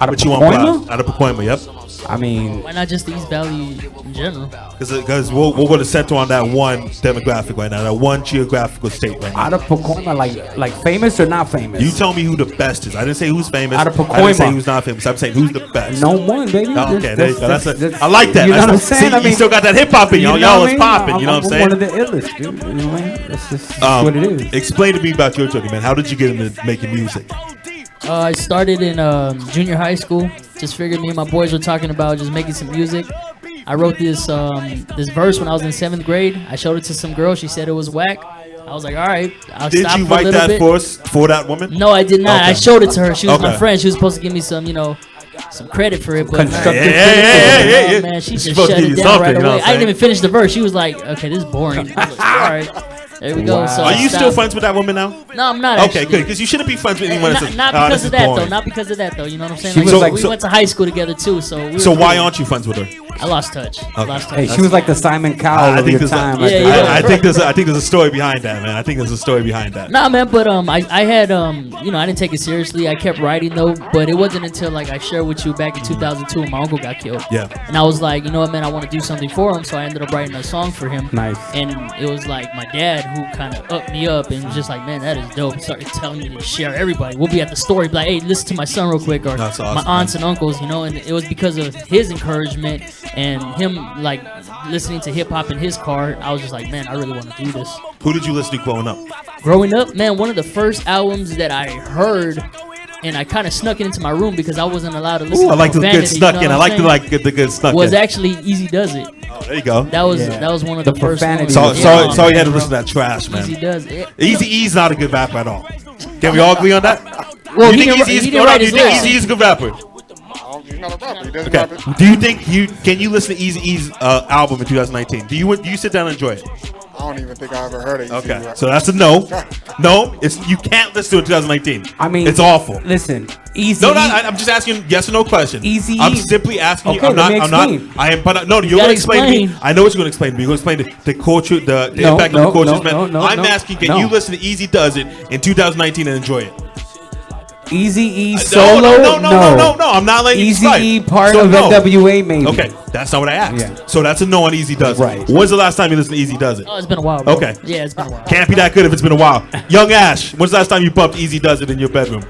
Speaker 3: Out of Pacoima?
Speaker 1: Out of Pacoima, yep.
Speaker 3: I mean,
Speaker 5: why not just the East Valley in general?
Speaker 1: Because we're going to center on that one demographic right now, that one geographical state right now.
Speaker 3: Out of Pacoima, like famous or not famous?
Speaker 1: You tell me who the best is. I didn't say who's famous.
Speaker 3: Out of Pacoima.
Speaker 1: I didn't say who's not famous. I'm saying who's the best.
Speaker 3: No one, baby.
Speaker 1: Oh, okay, there you go. I like that.
Speaker 3: You know what I'm saying?
Speaker 1: See, you still got that hip hop in y'all is popping. You know what I'm saying?
Speaker 3: One of the illest, dude. You know what I mean? That's just what it is.
Speaker 1: Explain to me about your journey, man. How did you get into making music?
Speaker 5: I started in junior high school. Just figured me and my boys were talking about just making some music. I wrote this verse when I was in 7th grade. I showed it to some girl. She said it was whack. I was like, all right, I'll
Speaker 1: did
Speaker 5: stop
Speaker 1: you
Speaker 5: for a
Speaker 1: write
Speaker 5: little
Speaker 1: that
Speaker 5: bit.
Speaker 1: for that woman?
Speaker 5: No, I did not.
Speaker 1: Okay.
Speaker 5: I showed it to her. She was my friend. She was supposed to give me some, some credit for it. But
Speaker 3: Constructive
Speaker 5: criticism. Man, she just shut it down right away. I didn't even finish the verse. She was like, okay, this is boring. I was like, all right. There we go.
Speaker 3: Wow.
Speaker 5: So
Speaker 1: Are you still friends with that woman now?
Speaker 5: No, I'm not.
Speaker 1: Okay, good. Because you shouldn't be friends with anyone else.
Speaker 5: Not because of that, though. Not because of that, though. You know what I'm saying?
Speaker 3: She was
Speaker 5: Like, we went to high school together too. So
Speaker 1: why aren't you friends with her?
Speaker 5: I lost touch.
Speaker 3: Hey, she was like the Simon Cowell of your time.
Speaker 1: I think there's a story behind that, man. I think there's a story behind that.
Speaker 5: Nah, man, but I had I didn't take it seriously. I kept writing though, but it wasn't until I shared with you back in 2002 when my uncle got killed.
Speaker 1: Yeah.
Speaker 5: And I was like, you know what, man, I want to do something for him, so I ended up writing a song for him.
Speaker 3: Nice.
Speaker 5: And it was like my dad who kind of upped me up and was just like, man, that is dope. He started telling me to share everybody. We'll be at the store, be like, hey, listen to my son real quick, or
Speaker 1: That's awesome,
Speaker 5: my aunts and uncles, and it was because of his encouragement and him like listening to hip hop in his car. I was just like, man, I really want to do this.
Speaker 1: Who did you listen to growing up?
Speaker 5: Growing up, man, one of the first albums that I heard, and I kind of snuck it into my room because I wasn't allowed to listen.
Speaker 1: I like the
Speaker 5: profanity,
Speaker 1: good snuck in. I like the good snuck in.
Speaker 5: Was actually Easy Does It.
Speaker 1: There you go.
Speaker 5: That was one of the first ones.
Speaker 1: Sorry you had to listen to that trash, man.
Speaker 5: Easy Does It.
Speaker 1: Easy E's not a good rapper at all. Can we all agree on that?
Speaker 5: Well,
Speaker 1: you think Easy is a good rapper?
Speaker 4: He's not a rapper. He doesn't
Speaker 1: Okay. Do you think can you listen to Eazy-E's album in 2019? Do you sit down and enjoy it?
Speaker 4: I don't even think I ever heard of Easy.
Speaker 1: Okay, so that's a no. No, you can't listen to it in 2019.
Speaker 3: I mean,
Speaker 1: it's awful.
Speaker 3: Listen, Easy.
Speaker 1: No, I'm just asking yes or no question.
Speaker 3: Easy.
Speaker 1: I'm simply asking
Speaker 3: Okay,
Speaker 1: you.
Speaker 3: let me explain.
Speaker 1: No, you're going to explain to me. I know what you're going to explain to me. You're going to explain the culture, the impact of the culture. I'm asking, can you listen to Easy Does It in 2019 and enjoy it?
Speaker 3: Eazy-E solo?
Speaker 1: No. I'm not letting you
Speaker 3: Eazy-E part of NWA, maybe.
Speaker 1: Okay, that's not what I asked.
Speaker 3: Yeah.
Speaker 1: So that's a no on Easy Does It.
Speaker 3: Right.
Speaker 1: When's the last time you listened to Easy Does It?
Speaker 5: Oh, it's been a while, bro.
Speaker 1: Okay.
Speaker 5: Yeah, it's been a while.
Speaker 1: Can't be that good if it's been a while. Young Ash, when's the last time you bumped Easy Does It in your bedroom?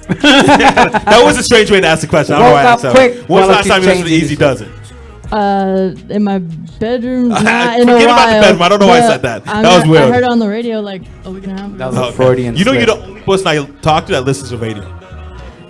Speaker 1: That was a strange way to ask the question. I don't know why I asked that. When's the last time you listened to Easy Does It?
Speaker 2: In my bedroom, not in a
Speaker 1: Forget
Speaker 2: while.
Speaker 1: about the bedroom. I don't know why I said that. That was weird.
Speaker 2: I heard it on the radio like a week and a half ago.
Speaker 3: That was a Freudian
Speaker 1: You know, you're
Speaker 3: slip.
Speaker 1: the only person I talk to that listens to radio.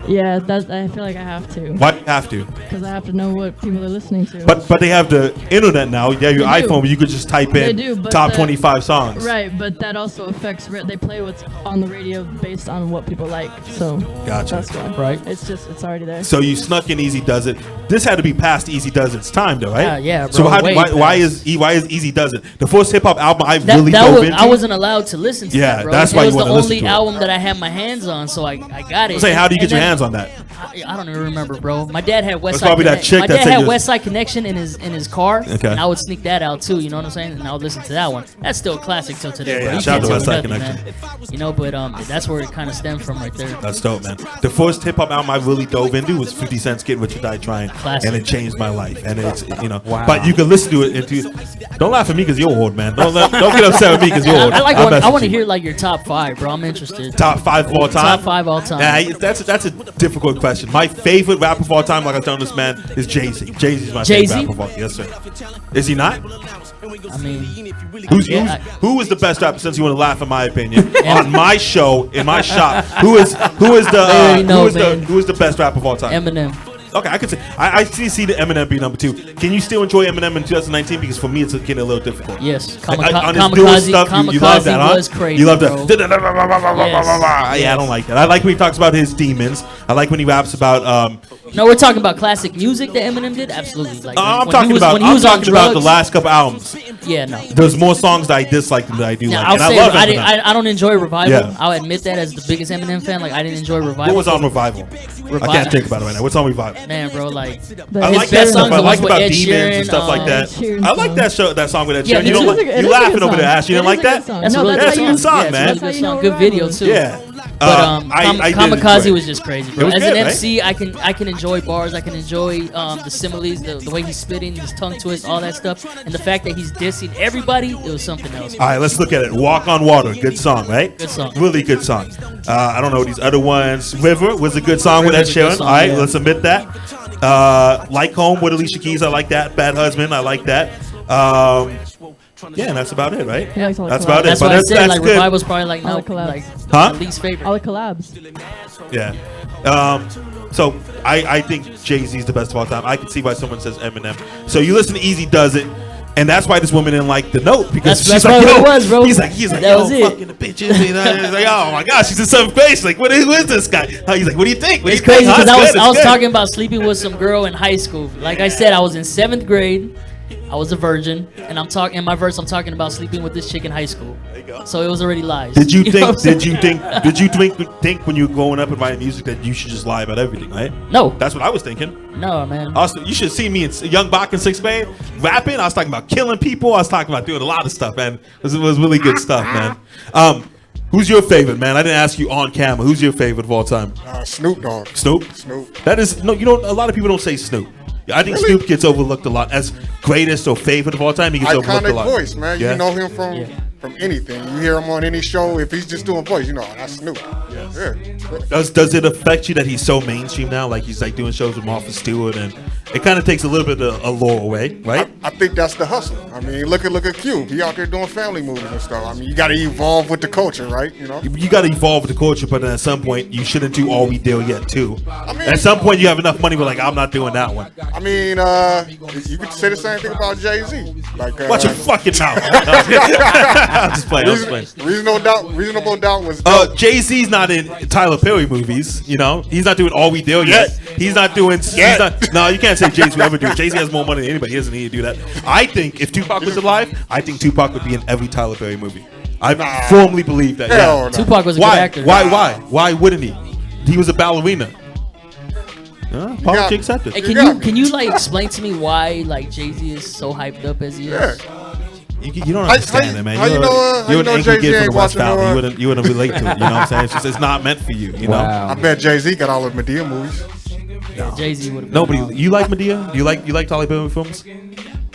Speaker 2: Yeah, I feel like I have to.
Speaker 1: Why do you have to?
Speaker 2: Because I have to know what people are listening to.
Speaker 1: But they have the internet now. You have your
Speaker 2: They do.
Speaker 1: iPhone, but you could just type
Speaker 2: They
Speaker 1: in
Speaker 2: do, but
Speaker 1: top
Speaker 2: the-
Speaker 1: 25 songs.
Speaker 2: Right, but that also affects. They play what's on the radio based on what people like. So
Speaker 1: Gotcha.
Speaker 2: that's why.
Speaker 5: Right.
Speaker 2: It's already there.
Speaker 1: So you snuck in Easy Does It. This had to be past Easy Does It's time, though, right?
Speaker 5: Yeah,
Speaker 1: So
Speaker 5: bro, way
Speaker 1: why
Speaker 5: past.
Speaker 1: is Easy Does It the first hip hop album I
Speaker 5: That,
Speaker 1: really
Speaker 5: that
Speaker 1: dove
Speaker 5: was,
Speaker 1: into?
Speaker 5: I wasn't allowed to listen to
Speaker 1: Yeah,
Speaker 5: that, bro.
Speaker 1: that's
Speaker 5: it
Speaker 1: why you
Speaker 5: was the
Speaker 1: wanna listen
Speaker 5: only
Speaker 1: to it.
Speaker 5: album that I had my hands on, so I got it.
Speaker 1: I'm saying, how do you get
Speaker 5: And
Speaker 1: your
Speaker 5: then-
Speaker 1: hands on that?
Speaker 5: I don't even remember, bro. My dad had West
Speaker 1: That's
Speaker 5: Side
Speaker 1: probably that
Speaker 5: Connect-
Speaker 1: chick
Speaker 5: My
Speaker 1: that
Speaker 5: dad
Speaker 1: said
Speaker 5: had
Speaker 1: you-
Speaker 5: West Side Connection in his car,
Speaker 1: Okay.
Speaker 5: and I would sneak that out too. You know what I'm saying? And I would listen to that one. That's still a classic till today.
Speaker 1: Yeah,
Speaker 5: bro.
Speaker 1: yeah.
Speaker 5: You
Speaker 1: Shout out
Speaker 5: can't
Speaker 1: to
Speaker 5: tell
Speaker 1: West
Speaker 5: me
Speaker 1: Side
Speaker 5: nothing, man. You know, but that's where it kind of stemmed from, right there.
Speaker 1: That's dope, man. The first hip hop album I really dove into was 50 Cent's Get What You Die Trying,
Speaker 5: Classic.
Speaker 1: and it changed my life. And it's
Speaker 3: Wow.
Speaker 1: but you can listen to it. Don't laugh at me because you're old, man. Don't get upset with me because you're old.
Speaker 5: I
Speaker 1: I'll mess
Speaker 5: want
Speaker 1: with
Speaker 5: to
Speaker 1: you.
Speaker 5: hear like your top 5, bro. I'm interested.
Speaker 1: Top 5 of all time.
Speaker 5: Top 5 all time.
Speaker 1: Nah, that's a difficult question. My favorite rapper of all time, like I was telling this man, is Jay-Z. Jay-Z's my
Speaker 5: Jay-Z?
Speaker 1: favorite rapper of all time. Yes, sir. Is he not?
Speaker 5: I mean,
Speaker 1: Who is the best rapper? Since you want to laugh, in my opinion, on my show, in my shop, who is the best rapper of all time?
Speaker 5: Eminem.
Speaker 1: Okay, I could say I see the Eminem be number 2. Can you still enjoy Eminem in 2019? Because for me, it's getting a little difficult.
Speaker 5: Yes,
Speaker 1: On his newer
Speaker 5: Kamikaze,
Speaker 1: stuff, you love that, huh?
Speaker 5: was crazy.
Speaker 1: You love
Speaker 5: bro.
Speaker 1: that.
Speaker 5: Yes.
Speaker 1: Yeah, I don't like that. I like when he talks about his demons. I like when he raps about.
Speaker 5: No, we're talking about classic music that Eminem did. Absolutely. Like
Speaker 1: I'm
Speaker 5: when he was on
Speaker 1: talking about the
Speaker 5: drugs.
Speaker 1: last couple albums.
Speaker 5: Yeah, no.
Speaker 1: There's more songs that I dislike than that I do
Speaker 5: Now,
Speaker 1: like.
Speaker 5: I'll
Speaker 1: And I
Speaker 5: say
Speaker 1: love
Speaker 5: I,
Speaker 1: Eminem.
Speaker 5: I don't enjoy Revival.
Speaker 1: Yeah.
Speaker 5: I'll admit that as the biggest Eminem fan. Like I didn't enjoy Revival.
Speaker 1: What was on Revival? I can't think about it right now. What's on Revival?
Speaker 5: Man, bro, like
Speaker 1: I
Speaker 5: his
Speaker 1: like that
Speaker 5: best
Speaker 1: stuff.
Speaker 5: songs
Speaker 1: I
Speaker 5: are
Speaker 1: like
Speaker 5: ones with
Speaker 1: about
Speaker 5: Ed
Speaker 1: demons
Speaker 5: Sheeran,
Speaker 1: and stuff like that.
Speaker 2: Ed Sheeran
Speaker 1: I like
Speaker 2: song.
Speaker 1: that song with Ed
Speaker 5: Yeah,
Speaker 1: Sheeran. You
Speaker 5: it
Speaker 1: don't
Speaker 5: is
Speaker 1: like,
Speaker 2: a- it
Speaker 1: you
Speaker 2: is a
Speaker 1: laughing
Speaker 2: good
Speaker 1: over there,
Speaker 2: song.
Speaker 1: Ash. You didn't
Speaker 2: It
Speaker 1: like
Speaker 2: is a
Speaker 1: that?
Speaker 2: good song.
Speaker 5: That's
Speaker 2: No,
Speaker 5: a really
Speaker 2: that's
Speaker 1: a
Speaker 2: how
Speaker 1: good
Speaker 2: you-
Speaker 1: song,
Speaker 5: yeah,
Speaker 1: man.
Speaker 5: It's a really good song. Good
Speaker 2: That's how
Speaker 5: video
Speaker 2: you
Speaker 5: too.
Speaker 1: Yeah.
Speaker 5: But
Speaker 1: I did
Speaker 5: Kamikaze
Speaker 1: enjoy it.
Speaker 5: was just crazy,
Speaker 1: It
Speaker 5: bro.
Speaker 1: was
Speaker 5: As
Speaker 1: good,
Speaker 5: an
Speaker 1: right?
Speaker 5: MC, I can enjoy bars. I can enjoy the similes, the way he's spitting, his tongue twist, all that stuff, and the fact that he's dissing everybody. It was something else.
Speaker 1: All right, let's look at it. Walk on Water, good song, right?
Speaker 5: Good song.
Speaker 1: Really good song. I don't know these other ones. River was a good song with Ed
Speaker 5: River's a good
Speaker 1: Sheeran.
Speaker 5: song,
Speaker 1: All right,
Speaker 5: yeah.
Speaker 1: let's admit that. Like Home with Alicia Keys, I like that. Bad Husband, I like that. Yeah, and that's about it, right?
Speaker 2: He likes all the
Speaker 1: That's
Speaker 2: collabs.
Speaker 1: about it.
Speaker 5: That's
Speaker 1: but
Speaker 5: why I said
Speaker 1: that's
Speaker 5: like
Speaker 1: good.
Speaker 5: Revival's probably like
Speaker 2: All
Speaker 5: no,
Speaker 2: the collabs.
Speaker 5: like
Speaker 1: Huh?
Speaker 5: my least favorite.
Speaker 2: All the collabs.
Speaker 1: Yeah. So I think Jay-Z's the best of all time. I can see why someone says Eminem. So you listen to Easy Does It, and that's why this woman didn't like the note because
Speaker 5: That's
Speaker 1: she's like,
Speaker 5: probably
Speaker 1: yo,
Speaker 5: what it was, bro.
Speaker 1: He's like,
Speaker 5: That
Speaker 1: yo,
Speaker 5: was it.
Speaker 1: fucking the bitches. You know? He's like, oh my gosh, she's in seventh grade. She's like, who is this guy? He's like, what do you think? What do
Speaker 5: It's
Speaker 1: you think?
Speaker 5: crazy
Speaker 1: Huh?
Speaker 5: because
Speaker 1: It's
Speaker 5: I was
Speaker 1: good.
Speaker 5: talking about sleeping with some girl in high school. Like I said, I was in 7th grade. I was a virgin, and I'm talking in my verse. I'm talking about sleeping with this chick in high school.
Speaker 1: There you go.
Speaker 5: So it was already lies.
Speaker 1: Did you
Speaker 5: know what I'm
Speaker 1: think?
Speaker 5: saying?
Speaker 1: Did you think when you were growing up and writing music that you should just lie about everything, right?
Speaker 5: No,
Speaker 1: That's what I was thinking.
Speaker 5: no, man.
Speaker 1: Also, you should see me in young Baca in 6th grade rapping. I was talking about killing people. I was talking about doing a lot of stuff, man. It was really good stuff, man. Who's your favorite, man? I didn't ask you on camera. Who's your favorite of all time?
Speaker 4: Snoop Dogg.
Speaker 1: Snoop.
Speaker 4: Snoop.
Speaker 1: That is no. You know, a lot of people don't say Snoop. I think
Speaker 4: Really?
Speaker 1: Snoop gets overlooked a lot as greatest or favorite of all time. He gets overlooked a
Speaker 4: Iconic
Speaker 1: lot.
Speaker 4: voice, man.
Speaker 1: Yeah?
Speaker 4: You know him from anything. You hear him on any show. If he's just doing voice, you know that's Snoop. Yeah.
Speaker 1: Does it affect you that he's so mainstream now? Like he's like doing shows with Martha Stewart, and it kind of takes a little bit of allure away, right?
Speaker 4: I think that's the hustle. I mean, look at Cube. He out there doing family movies and stuff. I mean, you got to evolve with the culture, right? You know.
Speaker 1: You got to evolve with the culture, but then at some point you shouldn't do all we do yet too.
Speaker 4: mean-
Speaker 1: At some point you have enough money, but like I'm not doing that one.
Speaker 4: I mean, you could say the same thing about Jay-Z. Like,
Speaker 1: Watch your fucking mouth. I'm just playing. I'm just playing.
Speaker 4: Reasonable Doubt was dope.
Speaker 1: Jay-Z's not in Tyler Perry movies, you know. He's not doing all we do yet. He's not doing. He's not, no, you can't say Jay-Z will ever do it. Jay-Z has more money than anybody. He doesn't need to do that. I think if Tupac was alive, I think Tupac would be in every Tyler Perry movie. I firmly believe that.
Speaker 4: Hell
Speaker 1: Yeah.
Speaker 4: no.
Speaker 5: Tupac was a good actor.
Speaker 1: Why wouldn't he? He was a ballerina. Apology accepted.
Speaker 5: Hey, can you like explain to me why like Jay-Z is so hyped up as he is?
Speaker 1: You don't understand it, man.
Speaker 4: How you know
Speaker 1: You're an angry
Speaker 4: Jay-Z
Speaker 1: kid
Speaker 4: ain't
Speaker 1: from the West
Speaker 4: watching
Speaker 1: Valley. You wouldn't relate to it. You know what I'm saying? It's just it's not meant for you. You know.
Speaker 3: Wow.
Speaker 4: I bet Jay-Z got all the Medea movies.
Speaker 5: Yeah, Jay-Z would have.
Speaker 1: Nobody. You like Medea? You like Tyler Perry films?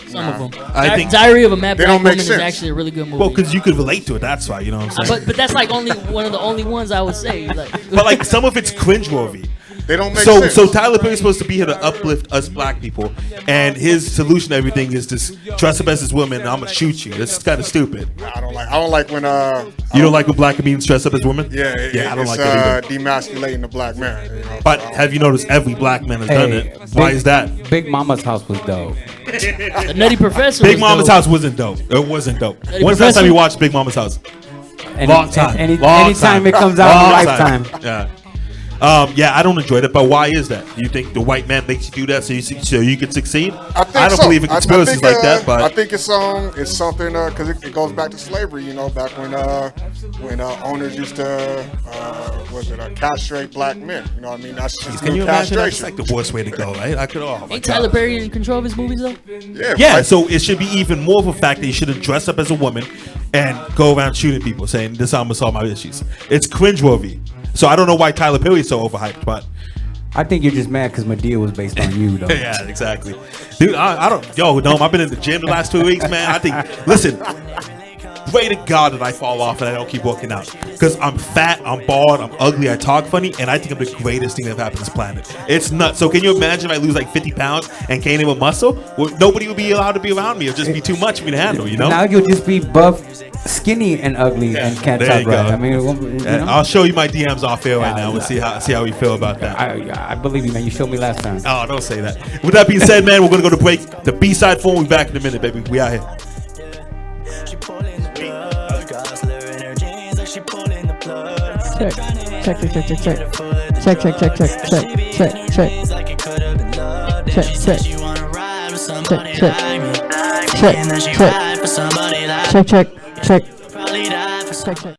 Speaker 5: Some of them.
Speaker 1: I think
Speaker 5: Diary of a Mad
Speaker 4: they
Speaker 5: Black
Speaker 4: don't make
Speaker 5: Woman is
Speaker 4: sense.
Speaker 5: actually a really good movie.
Speaker 1: Well, because you could relate to it. That's why. You know what I'm saying?
Speaker 5: but that's like only one of the only ones I would say. Like,
Speaker 1: But like some of it's cringeworthy.
Speaker 4: They don't make
Speaker 1: So
Speaker 4: sense.
Speaker 1: so Tyler Perry's supposed to be here to uplift us black people, and his solution to everything is just dress up as this woman and I'm gonna shoot you. That's kind of stupid.
Speaker 4: I don't like when
Speaker 1: You don't like when black comedians dress up as women?
Speaker 4: yeah,
Speaker 1: I don't
Speaker 4: it's
Speaker 1: like that either.
Speaker 4: demasculating the black man. You know?
Speaker 1: But have you noticed every black man has done it? Why is that?
Speaker 3: Big Mama's house was dope.
Speaker 5: the Nutty Professor.
Speaker 1: Big
Speaker 5: was
Speaker 1: Mama's
Speaker 5: dope.
Speaker 1: house wasn't dope. It wasn't dope.
Speaker 5: Eddie
Speaker 1: When's the last time
Speaker 5: Professor?
Speaker 1: you watched Big Mama's house? Long time.
Speaker 3: Anytime it comes out in
Speaker 1: Long
Speaker 3: Lifetime.
Speaker 1: time. Yeah. Yeah, I don't enjoy that, but why is that? Do you think the white man makes you do that so you can succeed?
Speaker 4: I think
Speaker 1: don't
Speaker 4: so.
Speaker 1: believe in conspiracies like that, but
Speaker 4: I think it's something because it goes back to slavery. You know, back when owners used to castrate black men. You know what I mean? That's just
Speaker 1: can you imagine? That's
Speaker 4: castration.
Speaker 1: like the worst way to go, right? I could. Oh my
Speaker 5: Ain't Tyler
Speaker 1: God.
Speaker 5: Perry in control of his movies though?
Speaker 1: Yeah,
Speaker 4: right?
Speaker 1: so it should be even more of a fact that you shouldn't dress up as a woman and go around shooting people, saying this is how I'm gonna solve my issues. It's cringeworthy. So I don't know why Tyler Perry is so overhyped, but
Speaker 3: I think you're just mad because Medea was based on you, though.
Speaker 1: yeah, exactly, dude. I don't. Yo, Nome, I've been in the gym the last 2 weeks, man. I think. Listen. Pray to God that I fall off and I don't keep working out. Because I'm fat, I'm bald, I'm ugly, I talk funny, and I think I'm the greatest thing that happened to this planet. It's nuts. So can you imagine if I lose like 50 pounds and gain with muscle? Well, nobody would be allowed to be around me. It'd just be too much for me to handle, you know?
Speaker 3: Now you'll just be buff, skinny, and ugly, and can't
Speaker 1: there
Speaker 3: talk
Speaker 1: you
Speaker 3: right.
Speaker 1: go.
Speaker 3: I mean, you know?
Speaker 1: I'll show you my DMs off air right now and see how we feel about that.
Speaker 3: I believe you, man. You showed me last time.
Speaker 1: Oh, don't say that. With that being said, man, we're going to go to break. The B-side phone, we'll be back in a minute, baby. We out here.
Speaker 2: Check, check, check, check, check, check, check, check, check, check, check, check, check, check, check.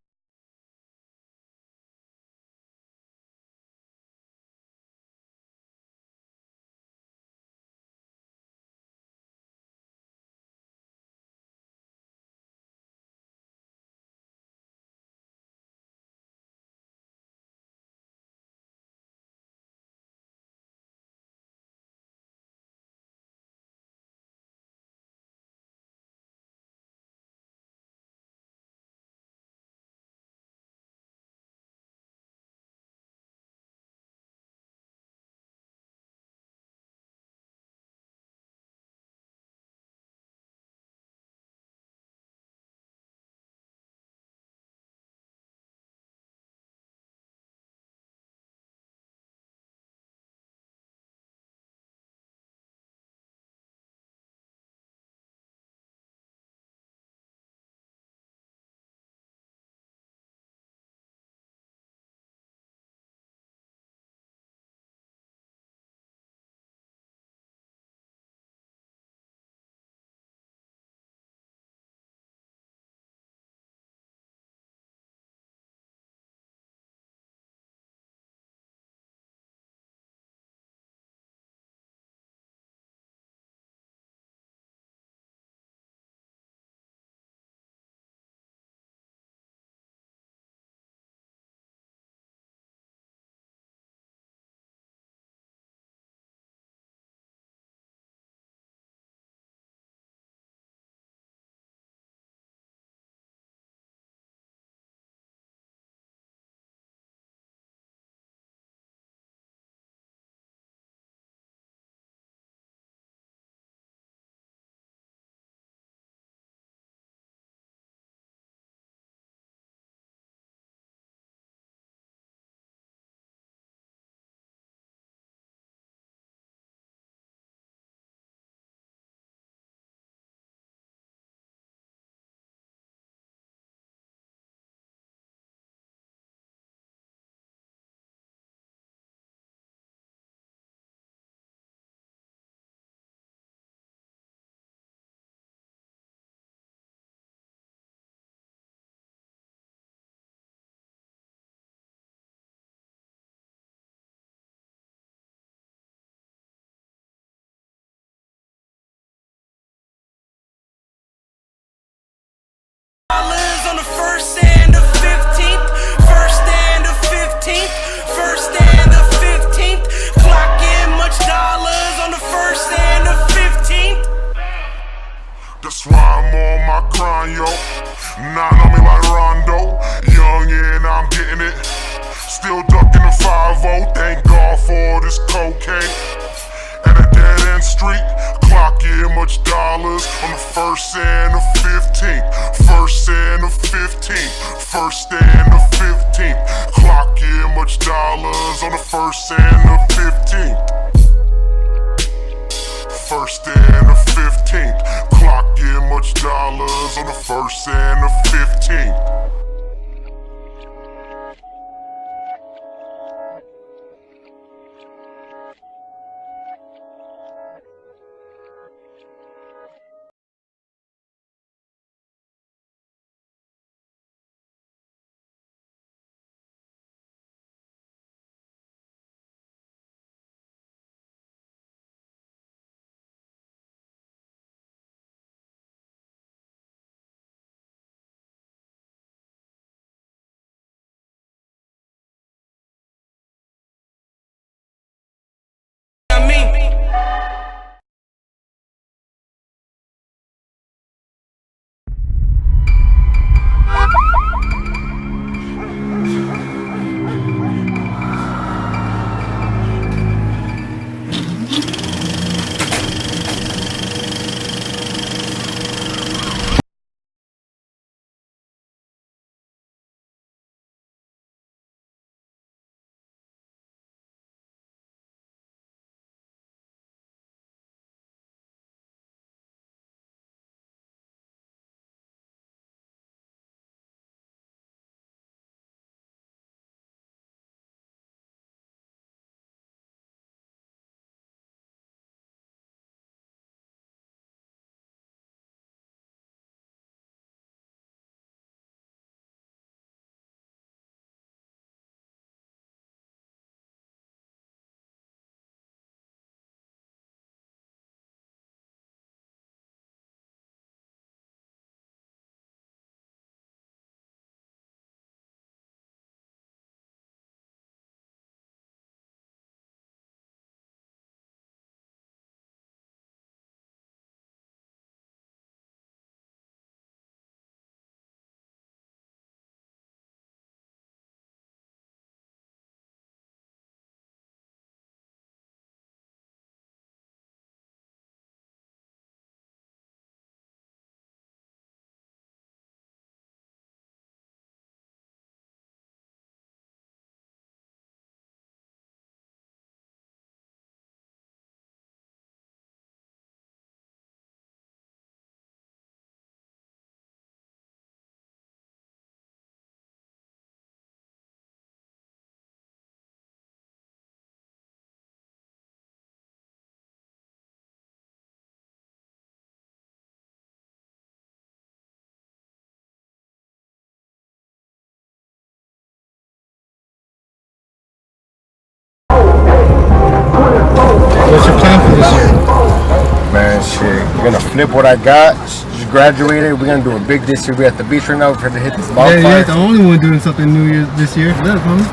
Speaker 6: first and the 15th. First and the 15th. First and the 15th. Clock in much dollars on the first and the 15th.
Speaker 7: That's why I'm on my grind, yo. Nine on me like Rondo. Young and I'm getting it. Still ducking the 5-0. Thank God for this cocaine. At a dead end street, clock in much dollars on the first and the 15th. First and the 15th. First and the 15th. Clock in much dollars on the first and the 15th. First and the 15th. Clock in much dollars on the first and the 15th.
Speaker 8: What's your plan for this year? Man, shit. We're gonna flip what I got. Just graduated. We're gonna do it big this year. We're at the beach right now. We're trying to hit this bonfire.
Speaker 2: Yeah, you're the only one doing something New Year's this year. Look, homie.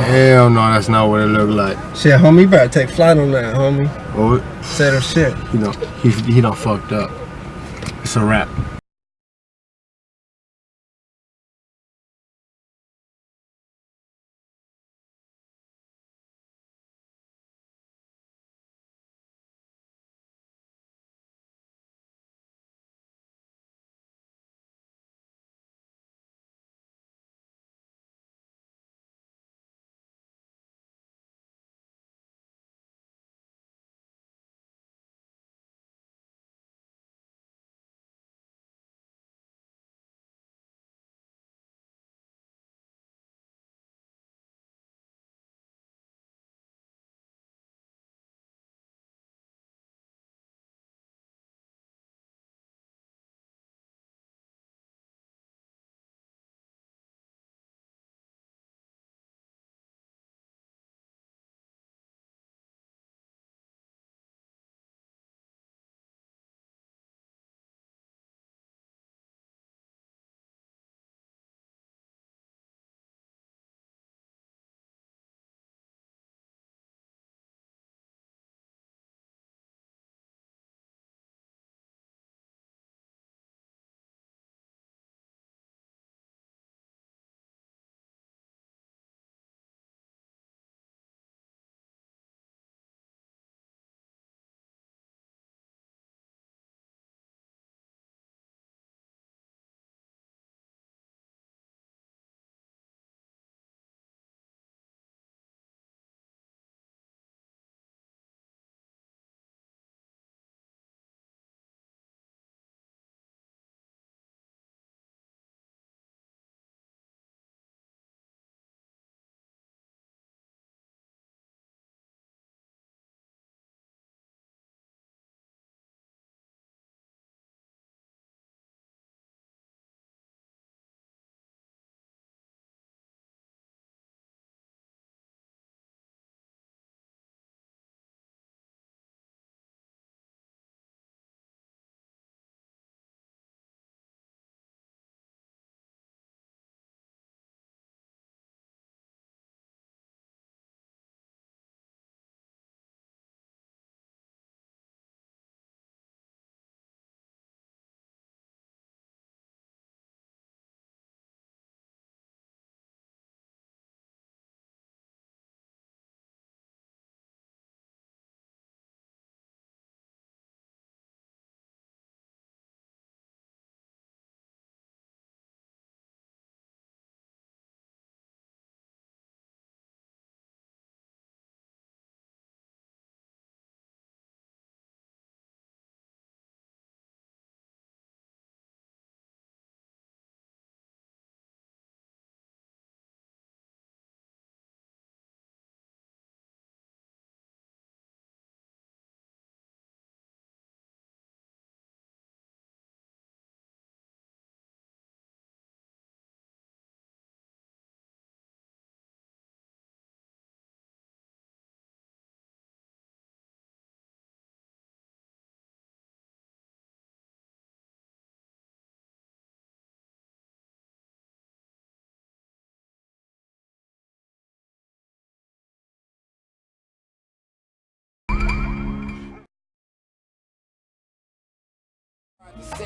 Speaker 8: Hell no, that's not what it looked like.
Speaker 2: Shit, homie, you better take flight on that, homie.
Speaker 8: Well,
Speaker 2: Said her shit.
Speaker 8: you know, he done fucked up. It's a wrap.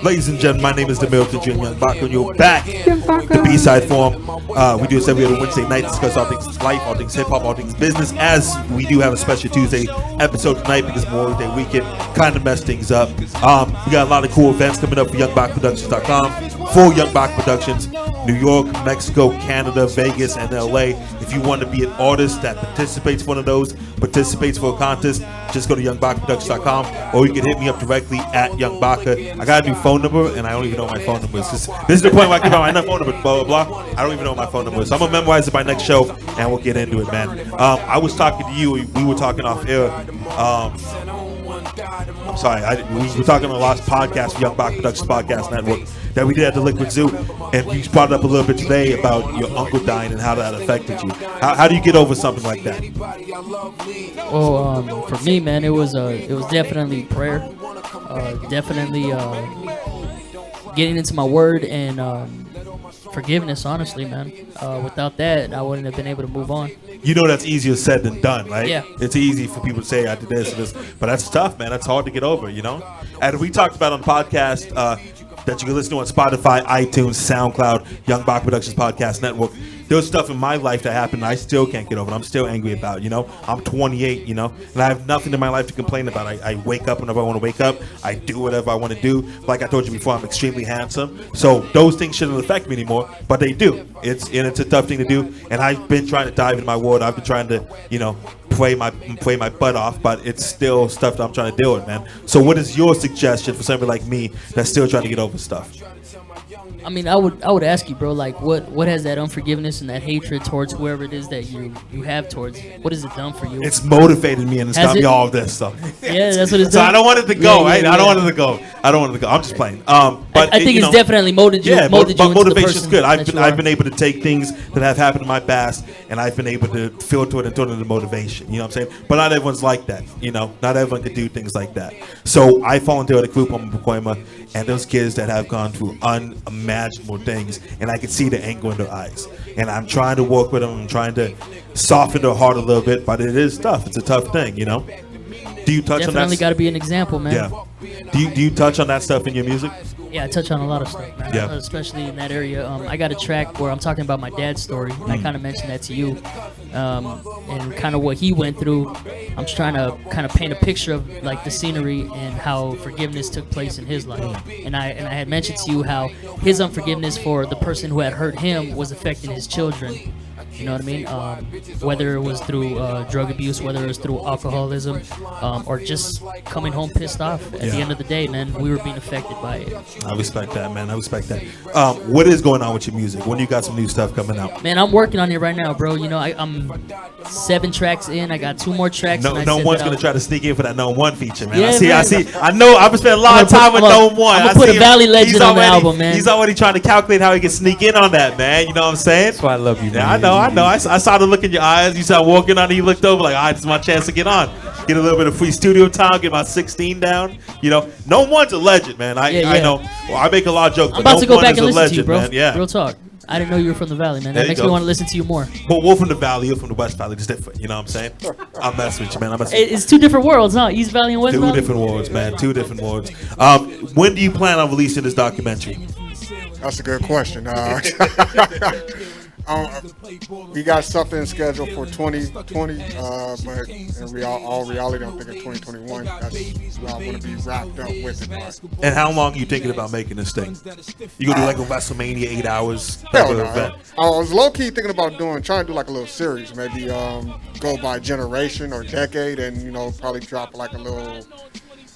Speaker 1: Ladies and gentlemen, my name is D.Mills, the Junior Young Baca, and you're back to B-Side Forum. We do this every other Wednesday night, discuss all things life, all things hip-hop, all things business, as we do have a special Tuesday episode tonight because Memorial Day weekend kind of messed things up. We got a lot of cool events coming up for YoungBacProductions.com, for Young Baca Productions, New York, Mexico, Canada, Vegas, and LA. If you want to be an artist that participates in one of those, participates for a contest, just go to YoungBacProductions.com, or you can hit me up directly at Young Baca. I got a new phone number, and I don't even know what my phone number is. This is the point where I give out my phone number, blah, blah, blah. I don't even know what my phone number is. So I'm going to memorize it by next show, and we'll get into it, man. I was talking to you. We were talking off air. I'm sorry. We were talking on the last podcast, Young Baca Productions Podcast Network, that we did at the Liquid Zoo, and you brought it up a little bit today about your uncle dying and how that affected you. How do you get over something like that?
Speaker 5: Well, for me, man, it was definitely prayer, definitely getting into my word and forgiveness. Honestly, man, without that, I wouldn't have been able to move on.
Speaker 1: You know that's easier said than done, right?
Speaker 5: Yeah.
Speaker 1: It's easy for people to say I did this and this, but that's tough, man. That's hard to get over, you know? And we talked about on the podcast that you can listen to on Spotify, iTunes, SoundCloud, Young Baca Productions Podcast Network. There's stuff in my life that happened and I still can't get over it. I'm still angry about, you know? I'm 28, you know? And I have nothing in my life to complain about. I wake up whenever I want to wake up. I do whatever I want to do. Like I told you before, I'm extremely handsome. So those things shouldn't affect me anymore, but they do. It's a tough thing to do. And I've been trying to dive in my world. I've been trying to, you know, play my butt off, but it's still stuff that I'm trying to deal with, man. So what is your suggestion for somebody like me that's still trying to get over stuff?
Speaker 5: I mean, I would ask you, bro, like, what has that unforgiveness and that hatred towards whoever it is that you have towards, what has it done for you?
Speaker 1: It's motivated me and it's got me all of this stuff.
Speaker 5: Yeah, that's what it's
Speaker 1: So
Speaker 5: done.
Speaker 1: I don't want it to go, right?
Speaker 5: Yeah.
Speaker 1: I don't want it to go. I'm just playing. But
Speaker 5: I think it's definitely molded you.
Speaker 1: Yeah,
Speaker 5: molded
Speaker 1: but
Speaker 5: you into the
Speaker 1: motivation's
Speaker 5: person
Speaker 1: good.
Speaker 5: that you
Speaker 1: I've
Speaker 5: are.
Speaker 1: been able to take things that have happened in my past and I've been able to filter it and turn it into motivation. You know what I'm saying? But not everyone's like that. You know, not everyone can do things like that. So I fall into a group on Pacoima, and those kids that have gone through unimaginable things, and I can see the anger in their eyes. And I'm trying to work with them. I'm trying to soften their heart a little bit, but it is tough. It's a tough thing, you know? Do you touch on that?
Speaker 5: Definitely got to be an example, man.
Speaker 1: Yeah. Do you touch on that stuff in your music?
Speaker 5: Yeah, I touch on a lot of stuff, man.
Speaker 1: Yeah.
Speaker 5: Especially in that area. I got a track where I'm talking about my dad's story, and I kind of mentioned that to you, and kind of what he went through. I'm just trying to kind of paint a picture of like the scenery and how forgiveness took place in his life. And I had mentioned to you how his unforgiveness for the person who had hurt him was affecting his children. You know what I mean? Whether it was through drug abuse, whether it was through alcoholism, or just coming home pissed off. At the end of the day, man, we were being affected by it.
Speaker 1: I respect that, man. I respect that. What is going on with your music? When you got some new stuff coming out?
Speaker 5: Man, I'm working on it right now, bro. You know, I'm 7 tracks in. I got 2 more tracks.
Speaker 1: No one's gonna try to sneak in for that Nome 1 feature, man.
Speaker 5: Yeah,
Speaker 1: I
Speaker 5: man.
Speaker 1: see. I know. I've been spending a lot of time with Nome 1.
Speaker 5: I'm gonna put a Valley Legend on the album, man.
Speaker 1: He's already trying to calculate how he can sneak in on that, man. You know what I'm saying?
Speaker 3: That's why I love you, man.
Speaker 1: Yeah, I know. I saw the look in your eyes. You started walking on it. You looked over like, all right, this is my chance to get on. Get a little bit of free studio time. Get my 16 down. You know, Nome 1's a legend, man. I know. Well, I make a lot of jokes.
Speaker 5: I'm about to go back and listen
Speaker 1: legend,
Speaker 5: to you, bro.
Speaker 1: Man. Yeah.
Speaker 5: Real talk. I didn't know you were from the Valley, man.
Speaker 1: There
Speaker 5: That
Speaker 1: you
Speaker 5: makes
Speaker 1: go.
Speaker 5: me want to listen to you more.
Speaker 1: But we're from the Valley. You're from the West Valley. Just different. You know what I'm saying? I'm messing with you, man.
Speaker 5: It's 2 different worlds, huh? East Valley and West Valley?
Speaker 1: 2 different worlds, man. 2 different worlds. When do you plan on releasing this documentary?
Speaker 4: That's a good question. We got something scheduled for 2020, but in all reality, I'm thinking 2021. That's where I want to be wrapped up with it. But
Speaker 1: And how long are you thinking about making this thing? You gonna do like a WrestleMania 8 hours type
Speaker 4: hell
Speaker 1: of
Speaker 4: no.
Speaker 1: event?
Speaker 4: I was low key thinking about trying to do like a little series, maybe go by generation or decade, and probably drop like a little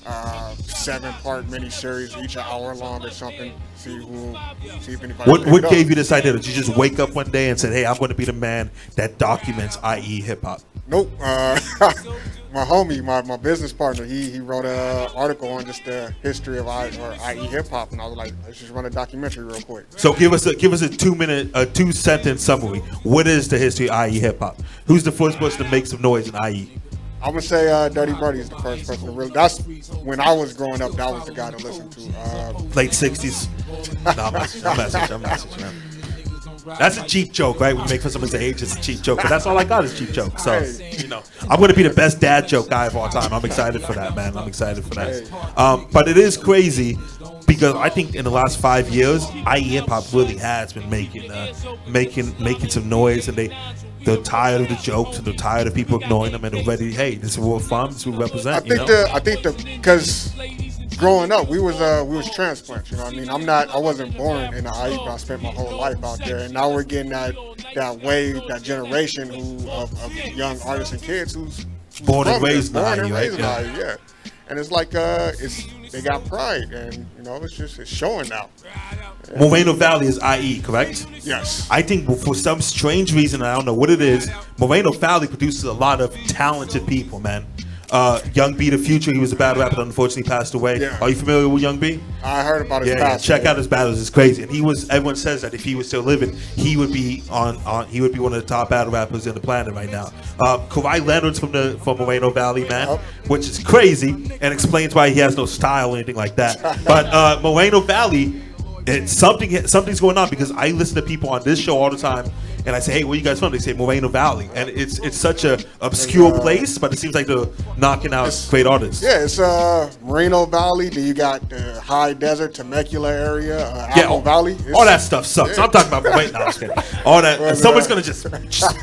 Speaker 4: 7-part mini series, each an hour long or something. See if anybody.
Speaker 1: What gave you this idea? Did you just wake up one day and said, "Hey, I'm going to be the man that documents IE hip hop"?
Speaker 4: Nope. My homie, my business partner, he wrote an article on just the history of IE hip hop, and I was like, let's just run a documentary real quick.
Speaker 1: So give us a 2-sentence summary. What is the history of IE hip hop? Who's the first person to make some noise in IE?
Speaker 4: I'm gonna say Dirty Birdie is the first person to really. That's when I was growing up. That was the guy to listen to.
Speaker 1: Late 60s. No, I'm messaging, man. That's a cheap joke, right? When you make fun of someone's age, it's a cheap joke. But that's all I got is cheap joke. So, I'm going to be the best dad joke guy of all time. I'm excited for that, man. I'm excited for that. But it is crazy because I think in the last 5 years, IE hip hop really has been making some noise, and they're tired of the jokes, and they're tired of people ignoring them, and they're ready. Hey, this is where we're from. This is what we represent.
Speaker 4: I think because growing up, we was transplants. You know what I mean? I wasn't born in the IE, but I spent my whole life out there, and now we're getting that wave, that generation of young artists and kids who's
Speaker 1: born and raised in
Speaker 4: born and
Speaker 1: IE,
Speaker 4: raised in
Speaker 1: right?
Speaker 4: IE, yeah. And it's like they got pride, and you know it's showing now.
Speaker 1: Moreno Valley is IE, correct?
Speaker 4: Yes.
Speaker 1: I think for some strange reason, I don't know what it is, Moreno Valley produces a lot of talented people, man. Young B, the future, he was a battle rapper that unfortunately passed away.
Speaker 4: Yeah.
Speaker 1: Are you familiar with Young B?
Speaker 4: I heard about his
Speaker 1: Yeah,
Speaker 4: past.
Speaker 1: check out his battles. It's crazy. And everyone says that if he was still living, he would be one of the top battle rappers in the planet right now. Kawhi Leonard's from Moreno Valley, man,
Speaker 4: Yep.
Speaker 1: which is crazy and explains why he has no style or anything like that. But Moreno Valley, something's going on, because I listen to people on this show all the time, and I say, hey, where you guys from? They say Moreno Valley, and it's such a obscure place, but it seems like they're knocking out great artists.
Speaker 4: Yeah, it's Moreno Valley. Then you got the High Desert, Temecula area, Apple Valley.
Speaker 1: All that stuff sucks.
Speaker 4: Yeah.
Speaker 1: I'm talking about wait, no, I'm just kidding. All that. Someone's gonna just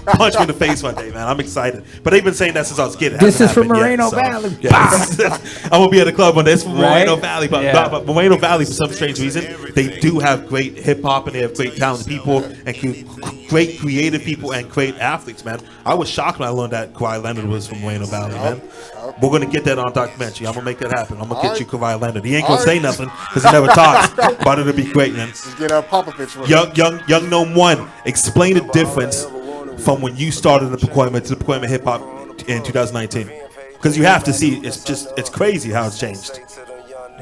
Speaker 1: punch me in the face one day, man. I'm excited. But they've been saying that since I was a kid. It
Speaker 3: This
Speaker 1: hasn't
Speaker 3: is from
Speaker 1: happened yet,
Speaker 3: Moreno
Speaker 1: so,
Speaker 3: Valley.
Speaker 1: yeah. I'm gonna be at a club one day. It's from
Speaker 3: Right?
Speaker 1: Moreno Valley, but Moreno Valley, for some strange reason, they do have great hip hop, and they have great talented people, and great creative people, and great athletes, man. I was shocked when I learned that Kawhi Leonard was from Moreno Valley, man. We're gonna get that on documentary. I'm gonna make that happen. I'm gonna get you Kawhi Leonard. He ain't gonna say nothing because he never talks, but it'll be great, man.
Speaker 4: Let's get Popovich.
Speaker 1: Young Nome 1, explain the difference from when you started the Pacoima to the Pacoima hip hop in 2019, because you have to see it's crazy how it's changed.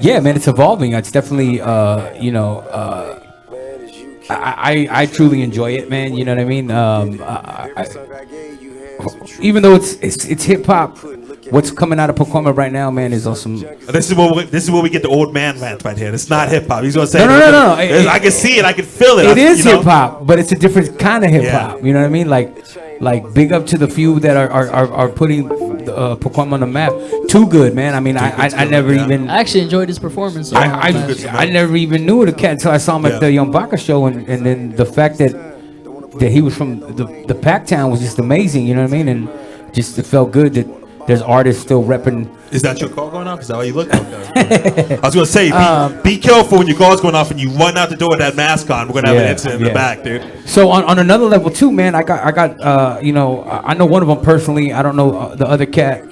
Speaker 3: Yeah, man, it's evolving. It's definitely, I truly enjoy it, man. You know what I mean? Even though it's hip hop, what's coming out of Pacoima right now, man, is awesome.
Speaker 1: This is where we get the old man rant right here. It's not hip hop. He's gonna say
Speaker 3: No.
Speaker 1: I can see it. I can feel it.
Speaker 3: It is hip hop, but it's a different kind of hip hop. You know what I mean? Like big up to the few that are putting Pacoima on the map. Too good, man. I mean, I never even.
Speaker 5: I actually enjoyed his performance.
Speaker 3: I never even knew the cat until I saw him at the Young Baca show, and then the fact that he was from the Pac Town was just amazing. You know what I mean? And just it felt good that there's artists still repping.
Speaker 1: Is that your car going off? Is that why you look? I was gonna say, be careful when your car's going off and you run out the door with that mask on. We're gonna have an incident in the back, dude.
Speaker 3: So on another level too, man, I got I know one of them personally. I don't know the other cat,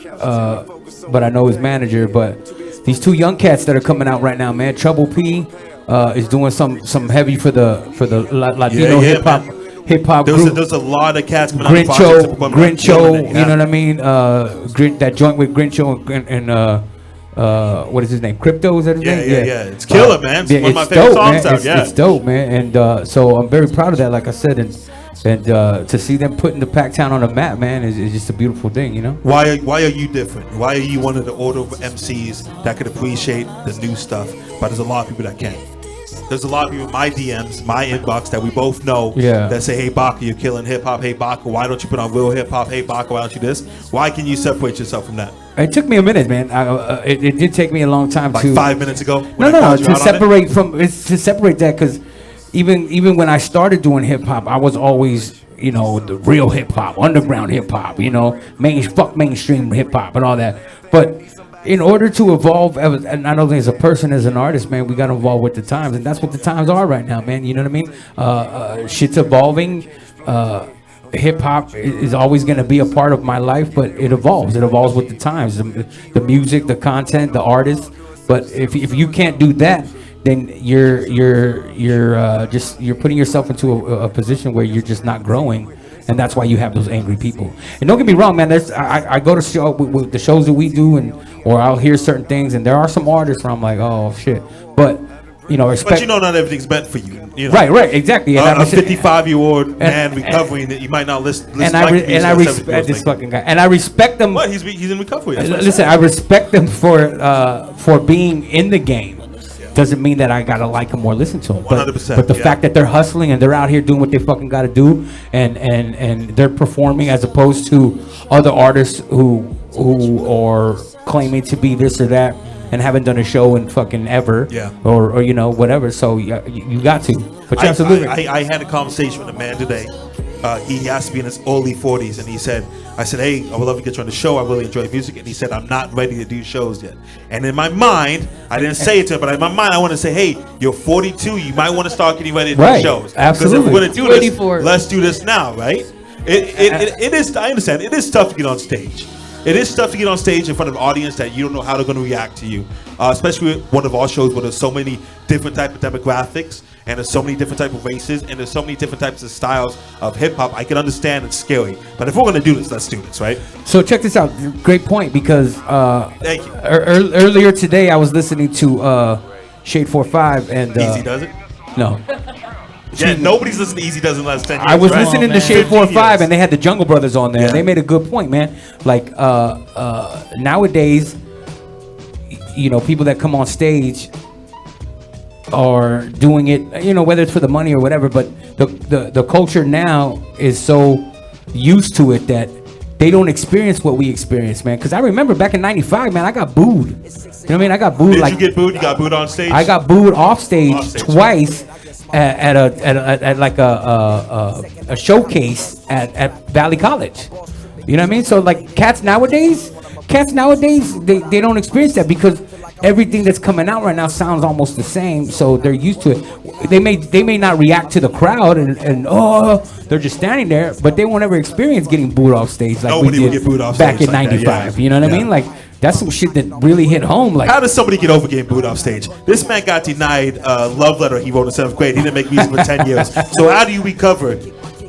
Speaker 3: but I know his manager. But these two young cats that are coming out right now, man, Trouble P is doing some heavy for the Latino hip hop.
Speaker 1: Man.
Speaker 3: Hip hop group.
Speaker 1: There's a lot of cats coming out.
Speaker 3: Grincho, you know what I mean? That joint with Grincho and what is his name? Crypto, is that his name?
Speaker 1: Yeah. It's killer, man. It's one of my favorite songs out.
Speaker 3: It's dope, man. And so I'm very proud of that, like I said, and to see them putting the Pac Town on the map, man, is just a beautiful thing, you know.
Speaker 1: Why are you different? Why are you one of the older MCs that could appreciate the new stuff, but there's a lot of people that can't? There's a lot of people in my DMs, my inbox, that we both know that say, hey, Baca, you're killing hip-hop. Hey, Baca, why don't you put on real hip-hop? Hey, Baca, why don't you this? Why can you separate yourself from that?
Speaker 3: It took me a minute, man. It did take me a long time
Speaker 1: like 5 minutes ago?
Speaker 3: No, to separate that, because even when I started doing hip-hop, I was always, the real hip-hop, underground hip-hop, mainstream hip-hop and all that. But in order to evolve, and not only as a person, as an artist, man, we got to evolve with the times, and that's what the times are right now, man. You know what I mean? Shit's evolving. Hip hop is always going to be a part of my life, but it evolves. It evolves with the times, the music, the content, the artists. But if you can't do that, then you're putting yourself into a position where you're just not growing. And that's why you have those angry people. And don't get me wrong, man. I go to with the shows that we do, or I'll hear certain things, and there are some artists where I'm like, oh shit. But respect.
Speaker 1: But not everything's meant for you.
Speaker 3: Right, exactly. And
Speaker 1: a 55-year-old man recovering that you might not listen.
Speaker 3: And I respect this fucking guy. And I respect them.
Speaker 1: What? He's in recovery.
Speaker 3: Listen, I respect them for being in the game. Doesn't mean that I gotta like them or listen to them, but the fact that they're hustling and they're out here doing what they fucking gotta do, and they're performing, as opposed to other artists who are claiming to be this or that. and haven't done a show in fucking ever.
Speaker 1: Yeah.
Speaker 3: Or you know whatever. So you got to. But you absolutely.
Speaker 1: I had a conversation with a man today. He has to be in his early 40s, and he said, I said, hey, I would love to get you on the show. I really enjoy music. And he said, I'm not ready to do shows yet. And in my mind, I didn't say it to him, but in my mind, I want to say, hey, you're 42. You might want to start getting ready to do shows.
Speaker 3: Absolutely.
Speaker 1: Because if we're going to do this, let's do this now, right? It is, I understand, it is tough to get on stage. It is tough to get on stage in front of an audience that you don't know how they're going to react to you. Especially with one of our shows where there's so many different type of demographics, and there's so many different type of races, and there's so many different types of styles of hip hop. I can understand it's scary, but if we're going to do this, let's do this, right?
Speaker 3: So check this out. Great point, because
Speaker 1: Thank you.
Speaker 3: Earlier today I was listening to Shade 45 and
Speaker 1: Easy does it?
Speaker 3: No.
Speaker 1: Yeah, nobody's listening to Easy Does in the last 10 years.
Speaker 3: I was
Speaker 1: right?
Speaker 3: listening to Shade 45 and they had the Jungle Brothers on there. And they made a good point, man. Like nowadays, you know, people that come on stage are doing it, you know, whether it's for the money or whatever, but the culture now is so used to it that they don't experience what we experience, man. Because I remember back in '95, man, I got booed. You know what I mean? I got booed.
Speaker 1: Did you get booed? You got booed on stage?
Speaker 3: I got booed off stage twice at like a showcase at Valley College. You know what I mean? So like cats nowadays, they don't experience that because everything that's coming out right now sounds almost the same, so they're used to it. They may not react to the crowd and they're just standing there, but they won't ever experience getting booed off stage like
Speaker 1: Nobody
Speaker 3: we
Speaker 1: would
Speaker 3: did
Speaker 1: get booed off
Speaker 3: back
Speaker 1: stage
Speaker 3: in
Speaker 1: like that,
Speaker 3: '95.
Speaker 1: yeah.
Speaker 3: You know what I mean? Like that's some shit that really hit home. Like,
Speaker 1: how does somebody get over getting booed off stage? This man got denied a love letter he wrote in 7th grade. He didn't make music for 10 years. So how do you recover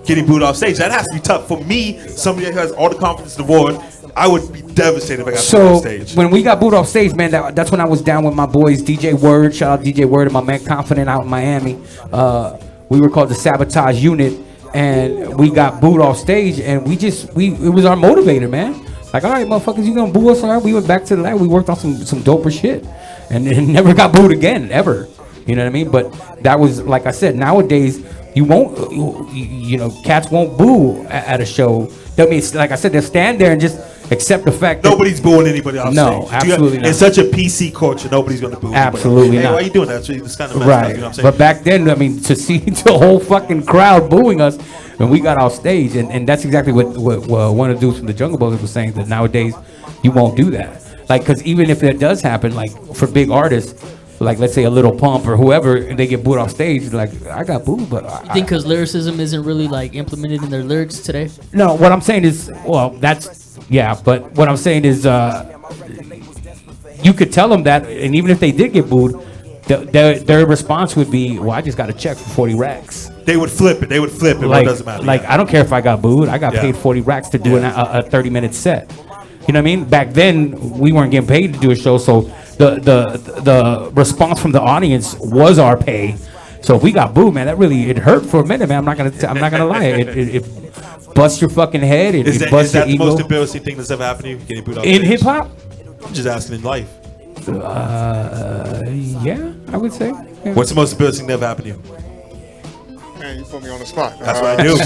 Speaker 1: getting booed off stage? That has to be tough for me. Somebody that has all the confidence in the world. I would be devastated if I got booed off stage.
Speaker 3: So when we got booed off stage, man, that's when I was down with my boys, DJ Word. Shout out DJ Word and my man Confident out in Miami. We were called the Sabotage Unit, and we got booed off stage, and it was our motivator, man. Like, all right, motherfuckers, you gonna boo us? All right, we went back to the lab. We worked on some doper shit, and never got booed again, ever. You know what I mean? But that was, like I said, nowadays you won't, you know, cats won't boo at a show. That means, like I said, they'll stand there and just accept the fact
Speaker 1: nobody's booing anybody off stage.
Speaker 3: No, absolutely not.
Speaker 1: It's such a PC culture. Nobody's gonna boo.
Speaker 3: Absolutely
Speaker 1: hey,
Speaker 3: not.
Speaker 1: Why are you doing that? It's kind of messed
Speaker 3: right.
Speaker 1: up, you know what I'm saying?
Speaker 3: But back then, I mean, to see the whole fucking crowd booing us when we got off stage, and that's exactly what one of the dudes from the Jungle Brothers was saying, that nowadays you won't do that. Like, because even if that does happen, like for big artists, like let's say a Little Pump or whoever, and they get booed off stage, like I got booed, but
Speaker 5: you think because lyricism isn't really like implemented in their lyrics today?
Speaker 3: No, what I'm saying is, well, that's but what I'm saying is, you could tell them that, and even if they did get booed, their response would be, well, I just got a check for 40 racks.
Speaker 1: They would flip it. Like, but it doesn't matter.
Speaker 3: Like, I don't care if I got booed. I got paid 40 racks to do a 30-minute set. You know what I mean? Back then, we weren't getting paid to do a show, so the response from the audience was our pay. So if we got booed, man, it hurt for a minute, man. I'm not gonna lie. It busts your fucking head. It busts
Speaker 1: is that
Speaker 3: your
Speaker 1: the
Speaker 3: ego.
Speaker 1: most embarrassing thing that's ever happened to you? Getting booed off
Speaker 3: In
Speaker 1: stage?
Speaker 3: hip hop?
Speaker 1: I'm just asking in life.
Speaker 3: Yeah, I would say. Yeah.
Speaker 1: What's the most embarrassing that ever happened to you?
Speaker 4: Man, you put me on the spot.
Speaker 1: That's what I do.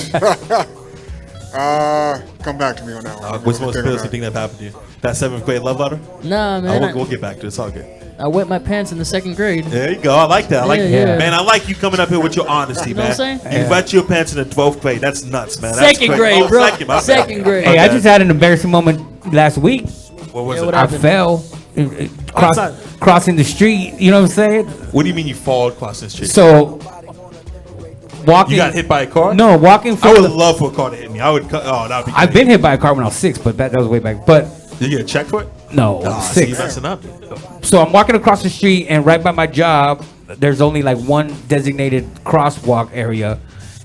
Speaker 4: Come back to me on that one.
Speaker 1: What's the most embarrassing thing that happened to you? That 7th grade love letter?
Speaker 5: Nah, man.
Speaker 1: We'll get back to it. It's all good.
Speaker 5: I wet my pants in the 2nd grade.
Speaker 1: There you go. I like that.
Speaker 5: Yeah.
Speaker 1: Man, I like you coming up here with your honesty,
Speaker 5: You know
Speaker 1: man.
Speaker 5: what I'm saying?
Speaker 1: You wet your pants in the 12th grade. That's nuts, man. That's
Speaker 5: 2nd
Speaker 1: crazy.
Speaker 5: grade, bro.
Speaker 1: Second, my bad.
Speaker 5: 2nd grade.
Speaker 3: Hey, I just had an embarrassing moment last week.
Speaker 1: What was
Speaker 5: Yeah,
Speaker 1: it?
Speaker 5: what
Speaker 3: I
Speaker 5: happened?
Speaker 3: fell crossing the street. You know what I'm saying?
Speaker 1: What do you mean you fall across the street?
Speaker 3: So walking.
Speaker 1: You got hit by a car?
Speaker 3: No, walking
Speaker 1: I
Speaker 3: from.
Speaker 1: would love for a car to hit me. I would. Oh, that would be.
Speaker 3: I've been hit by a car when I was 6, but that was way back. But
Speaker 1: Did you get a check for it?
Speaker 3: no,
Speaker 1: Oh,
Speaker 3: I was
Speaker 1: see,
Speaker 3: 6.
Speaker 1: you messing up.
Speaker 3: So I'm walking across the street, and right by my job, there's only like one designated crosswalk area.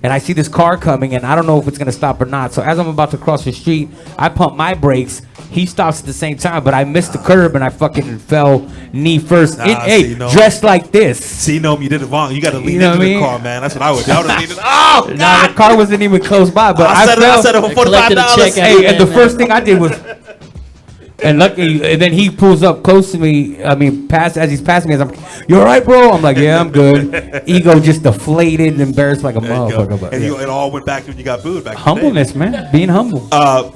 Speaker 3: And I see this car coming, and I don't know if it's going to stop or not. So as I'm about to cross the street, I pump my brakes. He stops at the same time, but I missed the curb, and I fucking fell knee first.
Speaker 1: See, no.
Speaker 3: Dressed like this.
Speaker 1: See, Nome, you did it wrong. You got to lean
Speaker 3: know
Speaker 1: into
Speaker 3: what I
Speaker 1: the
Speaker 3: mean?
Speaker 1: car, man. That's what I would do. I would have needed. Oh,
Speaker 3: Nah,
Speaker 1: God.
Speaker 3: the car wasn't even close by, but I fell.
Speaker 1: said it for
Speaker 5: collected a
Speaker 1: $45.
Speaker 5: check out.
Speaker 3: Hey, and the
Speaker 5: Man.
Speaker 3: first thing I did was, and lucky, and then he pulls up close to me. I mean, as he's passing me, you all right, bro? I'm like, yeah, I'm good. Ego just deflated and embarrassed like a
Speaker 1: There you go.
Speaker 3: motherfucker. But
Speaker 1: And
Speaker 3: yeah.
Speaker 1: it all went back when you got booed back in the day.
Speaker 3: Humbleness, man. Being humble.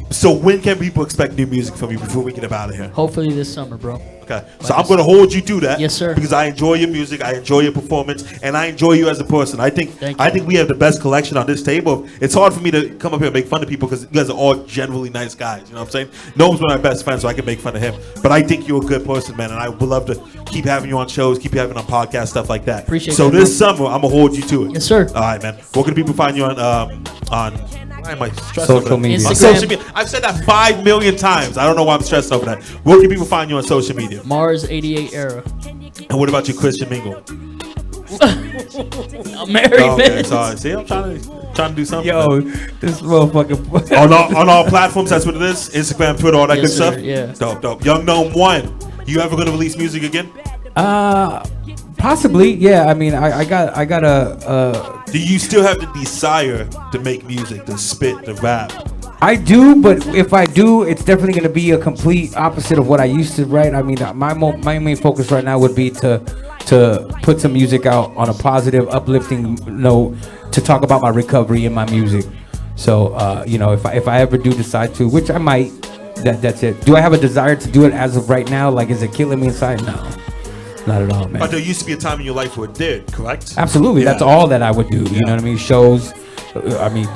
Speaker 1: So when can people expect new music from you before we get up out of here?
Speaker 5: Hopefully this summer, bro.
Speaker 1: Okay, so I'm gonna hold you to that.
Speaker 5: Yes, sir.
Speaker 1: Because I enjoy your music, I enjoy your performance, and I enjoy you as a person. I think we have the best collection on this table. It's hard for me to come up here and make fun of people because you guys are all generally nice guys. You know what I'm saying? Nome's one of my best friends, so I can make fun of him. But I think you're a good person, man, and I would love to keep having you on shows, keep having you on podcasts, stuff like that.
Speaker 5: Appreciate
Speaker 1: so
Speaker 5: that,
Speaker 1: this summer, I'm gonna hold you to it.
Speaker 5: Yes, sir.
Speaker 1: All right, man. Where can people find you on? Why am I stressed
Speaker 3: Social
Speaker 1: over that?
Speaker 3: media.
Speaker 1: On
Speaker 5: Instagram.
Speaker 1: social media. I've said that 5 million times. I don't know why I'm stressed over that. Where can people find you on social media?
Speaker 5: Mars 88 era.
Speaker 1: And what about you, Christian Mingle?
Speaker 5: I'm married,
Speaker 1: Okay,
Speaker 5: man.
Speaker 1: sorry. See, I'm trying to do something.
Speaker 3: Yo, this motherfucker.
Speaker 1: on all platforms, that's what it is. Instagram, Twitter, all that
Speaker 5: Yes,
Speaker 1: good
Speaker 5: sir,
Speaker 1: stuff.
Speaker 5: yeah.
Speaker 1: Dope. Young Gnome 1. You ever gonna release music again?
Speaker 3: Possibly, yeah. I mean, I got a.
Speaker 1: Do you still have the desire to make music, to spit, to rap?
Speaker 3: I do, but if I do, it's definitely going to be a complete opposite of what I used to write. I mean, my main focus right now would be to put some music out on a positive, uplifting note to talk about my recovery and my music. So, you know, if I ever do decide to, which I might, that's it. Do I have a desire to do it as of right now? Like, is it killing me inside? No, not at all, man.
Speaker 1: But there used to be a time in your life where it did, correct?
Speaker 3: Absolutely,
Speaker 1: Yeah.
Speaker 3: that's all that I would do. You know what I mean? Shows. I mean,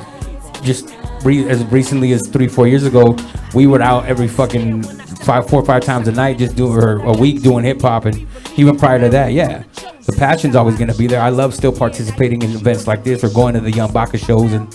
Speaker 3: just as recently as 3-4 years ago, we were out every fucking 4 or 5 times a night, just doing or a week doing hip hop, and even prior to that, yeah, the passion's always gonna be there. I love still participating in events like this or going to the Young Baca shows and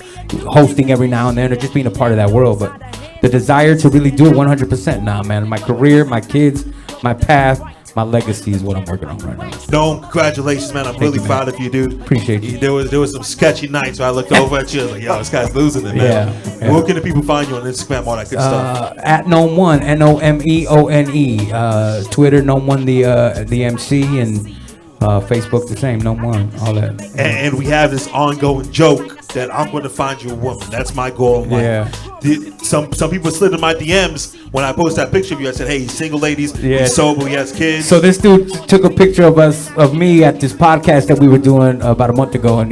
Speaker 3: hosting every now and then, or just being a part of that world. But the desire to really do it 100%, nah, man. My career, my kids, my path. My legacy is what I'm working on right now.
Speaker 1: No, congratulations, man. I'm really proud of you, dude.
Speaker 3: Appreciate you.
Speaker 1: There was some sketchy nights where I looked over at you. I was like, yo, this guy's losing it, man.
Speaker 3: Yeah.
Speaker 1: Where can the people find you on Instagram, all that good stuff?
Speaker 3: At Nome1, Nomeone. Twitter, Nome1 the MC, and Facebook the same, Nome1, all that.
Speaker 1: And we have this ongoing joke that I'm going to find you a woman. That's my goal in life.
Speaker 3: Yeah.
Speaker 1: Some people slid in my DMs when I posted that picture of you. I said, hey, he's single ladies,
Speaker 3: Yeah.
Speaker 1: he's sober, he has kids.
Speaker 3: So this dude took a picture of me at this podcast that we were doing about a month ago, and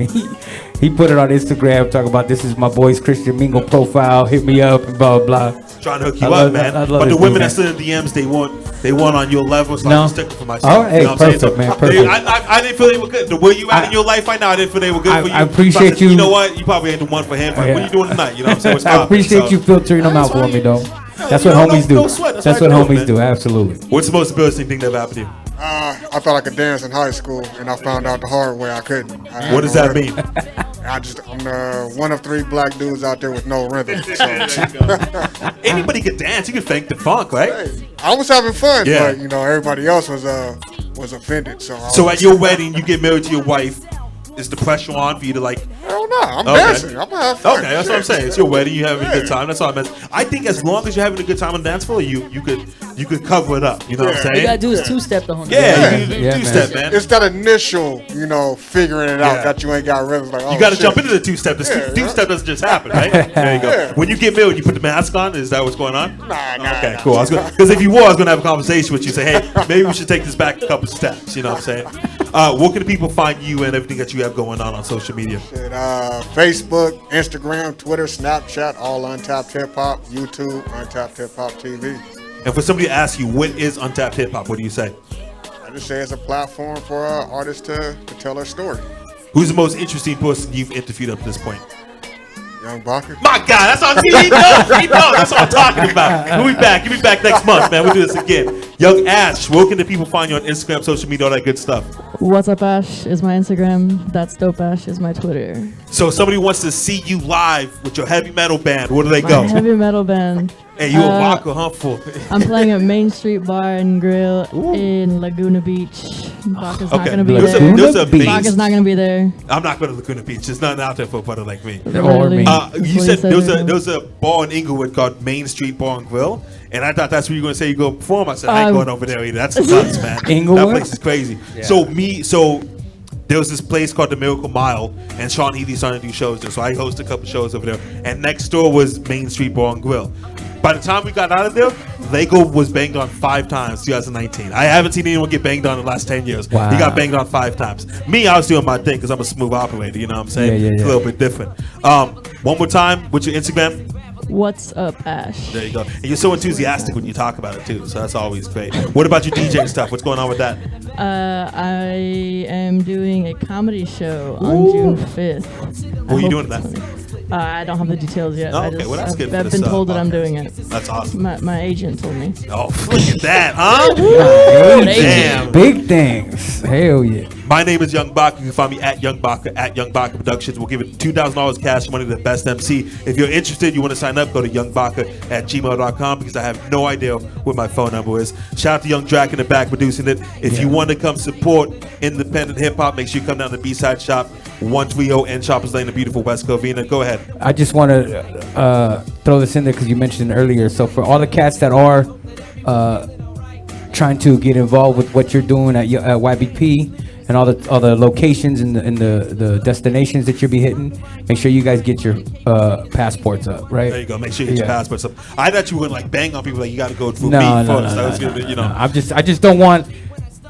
Speaker 3: he put it on Instagram talking about this is my boy's Christian Mingle profile, hit me up, and blah, blah, blah.
Speaker 1: Trying to hook you
Speaker 3: I
Speaker 1: up,
Speaker 3: love-
Speaker 1: man.
Speaker 3: I love
Speaker 1: But the
Speaker 3: this
Speaker 1: women
Speaker 3: dude,
Speaker 1: that slid in DMs, they want on your level, so
Speaker 3: No.
Speaker 1: I'm sticking for myself.
Speaker 3: Oh, hey,
Speaker 1: you know what I'm saying?
Speaker 3: perfect, man, perfect.
Speaker 1: I didn't feel they were good. The way you at in your life right now, I didn't feel they were good for you.
Speaker 3: I appreciate
Speaker 1: said,
Speaker 3: you.
Speaker 1: You know what? You probably ain't the one for him. But
Speaker 3: Yeah.
Speaker 1: what are you doing tonight? You know what I'm saying? What's
Speaker 3: I
Speaker 1: poppin'?
Speaker 3: appreciate
Speaker 1: So-
Speaker 3: you filtering them out for me, though. That's what
Speaker 1: no,
Speaker 3: homies
Speaker 1: no
Speaker 3: do.
Speaker 1: sweat. That's
Speaker 3: That's
Speaker 1: how
Speaker 3: what
Speaker 1: I do it,
Speaker 3: homies
Speaker 1: man.
Speaker 3: do, absolutely.
Speaker 1: What's the most embarrassing thing that ever happened to you?
Speaker 4: I thought I could dance in high school, and I found out the hard way I couldn't. I had
Speaker 1: What does
Speaker 4: no
Speaker 1: that
Speaker 4: rhythm.
Speaker 1: mean?
Speaker 4: I'm one of 3 black dudes out there with no rhythm. So,
Speaker 1: Anybody can dance. You can fake the funk, right?
Speaker 4: hey, I was having fun,
Speaker 1: Yeah.
Speaker 4: but everybody else was offended. So
Speaker 1: So at your wedding, you get married to your wife. Is the pressure on for you to like?
Speaker 4: hell no, I'm
Speaker 1: Okay.
Speaker 4: dancing. I'm gonna have fun.
Speaker 1: Okay, that's what I'm saying. It's your wedding. You having a good time. That's all I meant. I think as long as you're having a good time on the dance floor, you could cover it up. You know what I'm
Speaker 5: All you
Speaker 1: saying?
Speaker 5: gotta do is 2-step the homie.
Speaker 1: Yeah, you
Speaker 3: Yeah,
Speaker 1: do
Speaker 3: man.
Speaker 1: step, man.
Speaker 4: It's that initial, figuring it out
Speaker 1: Yeah.
Speaker 4: that you ain't got rhythm. Like,
Speaker 1: You got to jump into the 2-step. The 2-step doesn't just happen, right? There you go.
Speaker 4: Yeah.
Speaker 1: When you get married, you put the mask on. Is that what's going on?
Speaker 4: Nah,
Speaker 1: Okay, cool. Because if you were, I was gonna have a conversation with you. Say, hey, maybe we should take this back a couple steps. You know what I'm saying? Where can the people find you and everything that you have going on social media?
Speaker 4: Shit, Facebook, Instagram, Twitter, Snapchat, all Untapped Hip Hop, YouTube, Untapped Hip Hop TV.
Speaker 1: And for somebody to ask you, what is Untapped Hip Hop? What do you say?
Speaker 4: I just say it's a platform for artists to tell their story.
Speaker 1: Who's the most interesting person you've interviewed up to this point?
Speaker 4: Young Baca.
Speaker 1: My God, that's all he knows. He knows. That's what I'm talking about. We'll be back. Give me back next month, man. We'll do this again. Young Ash, where can the people find you on Instagram, social media, all that good stuff?
Speaker 2: What's up, Ash? Is my Instagram. That's dope. Ash is my Twitter.
Speaker 1: So if somebody wants to see you live with your heavy metal band, where do they
Speaker 2: My
Speaker 1: go?
Speaker 2: heavy metal band.
Speaker 1: Hey, you a rocker, huh? Fool?
Speaker 2: I'm playing at Main Street Bar and Grill in Laguna Beach. Baca's not gonna be
Speaker 1: There's
Speaker 2: there.
Speaker 1: a main,
Speaker 2: Baca's not gonna be there.
Speaker 1: I'm not going to Laguna Beach. There's nothing out there for a brother like me.
Speaker 2: Literally, that's
Speaker 1: You
Speaker 2: what he
Speaker 1: said there
Speaker 2: right now.
Speaker 1: was a bar in Inglewood called Main Street Bar and Grill, and I thought that's where you were going to say you go perform. I said I ain't going over there either. That's nuts, man.
Speaker 3: Inglewood?
Speaker 1: That place is crazy. So there was this place called the Miracle Mile, and Sean Healy started to do shows there. So I hosted a couple shows over there, and next door was Main Street Bar and Grill. By the time we got out of there, Lego was banged on 5 times 2019. I haven't seen anyone get banged on in the last 10 years.
Speaker 3: Wow.
Speaker 1: He got banged on 5 times. Me, I was doing my thing because I'm a smooth operator. You know what I'm saying?
Speaker 3: Yeah,
Speaker 1: It's a little bit different. One more time with your Instagram.
Speaker 2: What's up, Ash?
Speaker 1: There you go. And you're so enthusiastic when you talk about it too, so that's always great. What about your DJ stuff? What's going on with that?
Speaker 2: I am doing a comedy show on June 5th.
Speaker 1: What are you doing that?
Speaker 2: I don't have the details yet.
Speaker 1: Oh, okay, well that's good.
Speaker 2: I've been told that I'm doing it.
Speaker 1: That's awesome.
Speaker 2: My agent told me.
Speaker 1: Oh, look at that, huh?
Speaker 3: Damn. Big things. Hell yeah.
Speaker 1: My name is Young Baca. You can find me at Young Baca, at Young Baca Productions. We'll give it $2,000 cash money to the best MC. If you're interested, you want to sign up, go to youngbaca@gmail.com because I have no idea what my phone number is. Shout out to Young Drakk in the back producing it. If you want to come support independent hip hop, make sure you come down to B-Side Shop, 130 N Shoppers Lane, the beautiful West Covina. Go ahead.
Speaker 3: I just want to throw this in there because you mentioned it earlier. So for all the cats that are trying to get involved with what you're doing at YBP and all the locations and the destinations that you'll be hitting, make sure you guys get your passports up, right?
Speaker 1: There you go. Make sure you get your passports up. I thought you wouldn't like bang on people like you got to go through
Speaker 3: No,
Speaker 1: me
Speaker 3: no,
Speaker 1: first.
Speaker 3: no,
Speaker 1: I was
Speaker 3: no,
Speaker 1: gonna,
Speaker 3: no,
Speaker 1: you know.
Speaker 3: no. I just don't want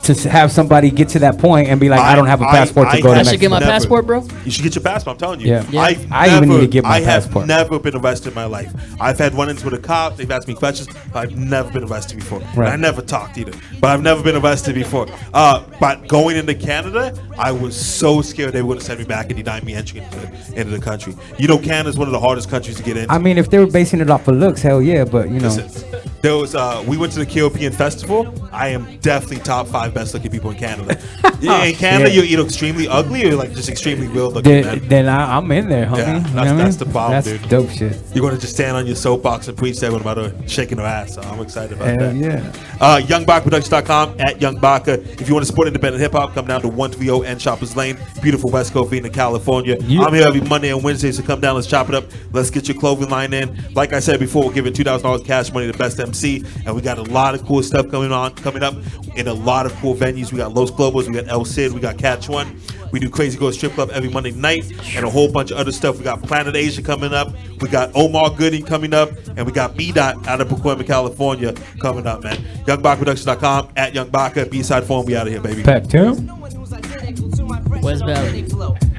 Speaker 3: to have somebody get to that point and be like, I don't have a passport to go to
Speaker 5: I
Speaker 3: Mexico.
Speaker 5: should get my passport, bro.
Speaker 1: You should get your passport. I'm telling you.
Speaker 3: Yeah.
Speaker 1: I
Speaker 3: even need to get my passport.
Speaker 1: I have never been arrested in my life. I've had run-ins with a cop. They've asked me questions. I've never been arrested before.
Speaker 3: Right.
Speaker 1: I never talked either. But I've never been arrested before. But going into Canada, I was so scared they were going to send me back and deny me entry into the country. You know, Canada's one of the hardest countries to get into.
Speaker 3: I mean, if they were basing it off of looks, hell yeah, but you know.
Speaker 1: Listen, there was we went to the European Festival. I am definitely top 5 best looking people in Canada. In Canada, you're either extremely ugly or like just extremely real looking.
Speaker 3: Then I'm in there, homie.
Speaker 1: Yeah,
Speaker 3: You know what I mean?
Speaker 1: that's the problem,
Speaker 3: That's
Speaker 1: dude.
Speaker 3: dope shit.
Speaker 1: You're going to just stand on your soapbox and preach to everyone about her shaking her ass. So I'm excited about
Speaker 3: Hell
Speaker 1: that.
Speaker 3: yeah.
Speaker 1: YoungBacaProductions.com at Young Baca. If you want to support independent hip hop, come down to 130 N Shoppers Lane, beautiful West Covina, California.
Speaker 3: Yeah.
Speaker 1: I'm here every Monday and Wednesday, so come down, let's chop it up. Let's get your clothing line in. Like I said before, we're giving $2,000 cash money to Best MC, and we got a lot of cool stuff coming up in a lot of cool venues. We got Los Globos, we got El Cid, we got Catch One. We do Crazy Girl Strip Club every Monday night and a whole bunch of other stuff. We got Planet Asia coming up. We got Omar Goody coming up. And we got B-Dot out of Pacoima, California coming up, man. YoungBacaProductions.com at Young Baca. B-Side Form. We out of here, baby.
Speaker 3: Pack Tim.
Speaker 5: West Valley.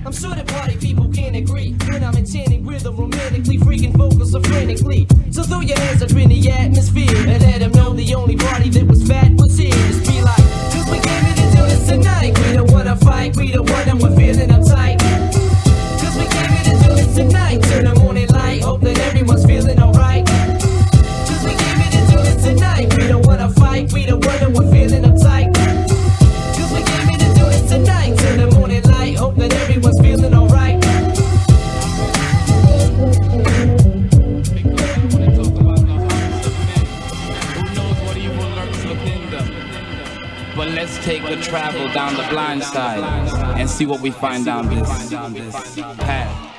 Speaker 6: I'm sure that party people can't agree when I'm enchanting rhythm, romantically freaking vocals so frantically. So throw your hands up in the atmosphere and let them know the only party that was fat was here. Just be like, cause we came in to do this tonight. We don't wanna fight, we don't want them, we're feeling uptight. Cause we came in to do this tonight. Turn the morning light, hope that everyone's feeling alright. Cause we came in to do this tonight. We don't wanna fight, we don't want them, we're feeling uptight. Cause we came in to do this tonight. Turn the morning light, hope that everyone's feeling alright.
Speaker 9: But let's take a travel down the blind side and see what we find down this path.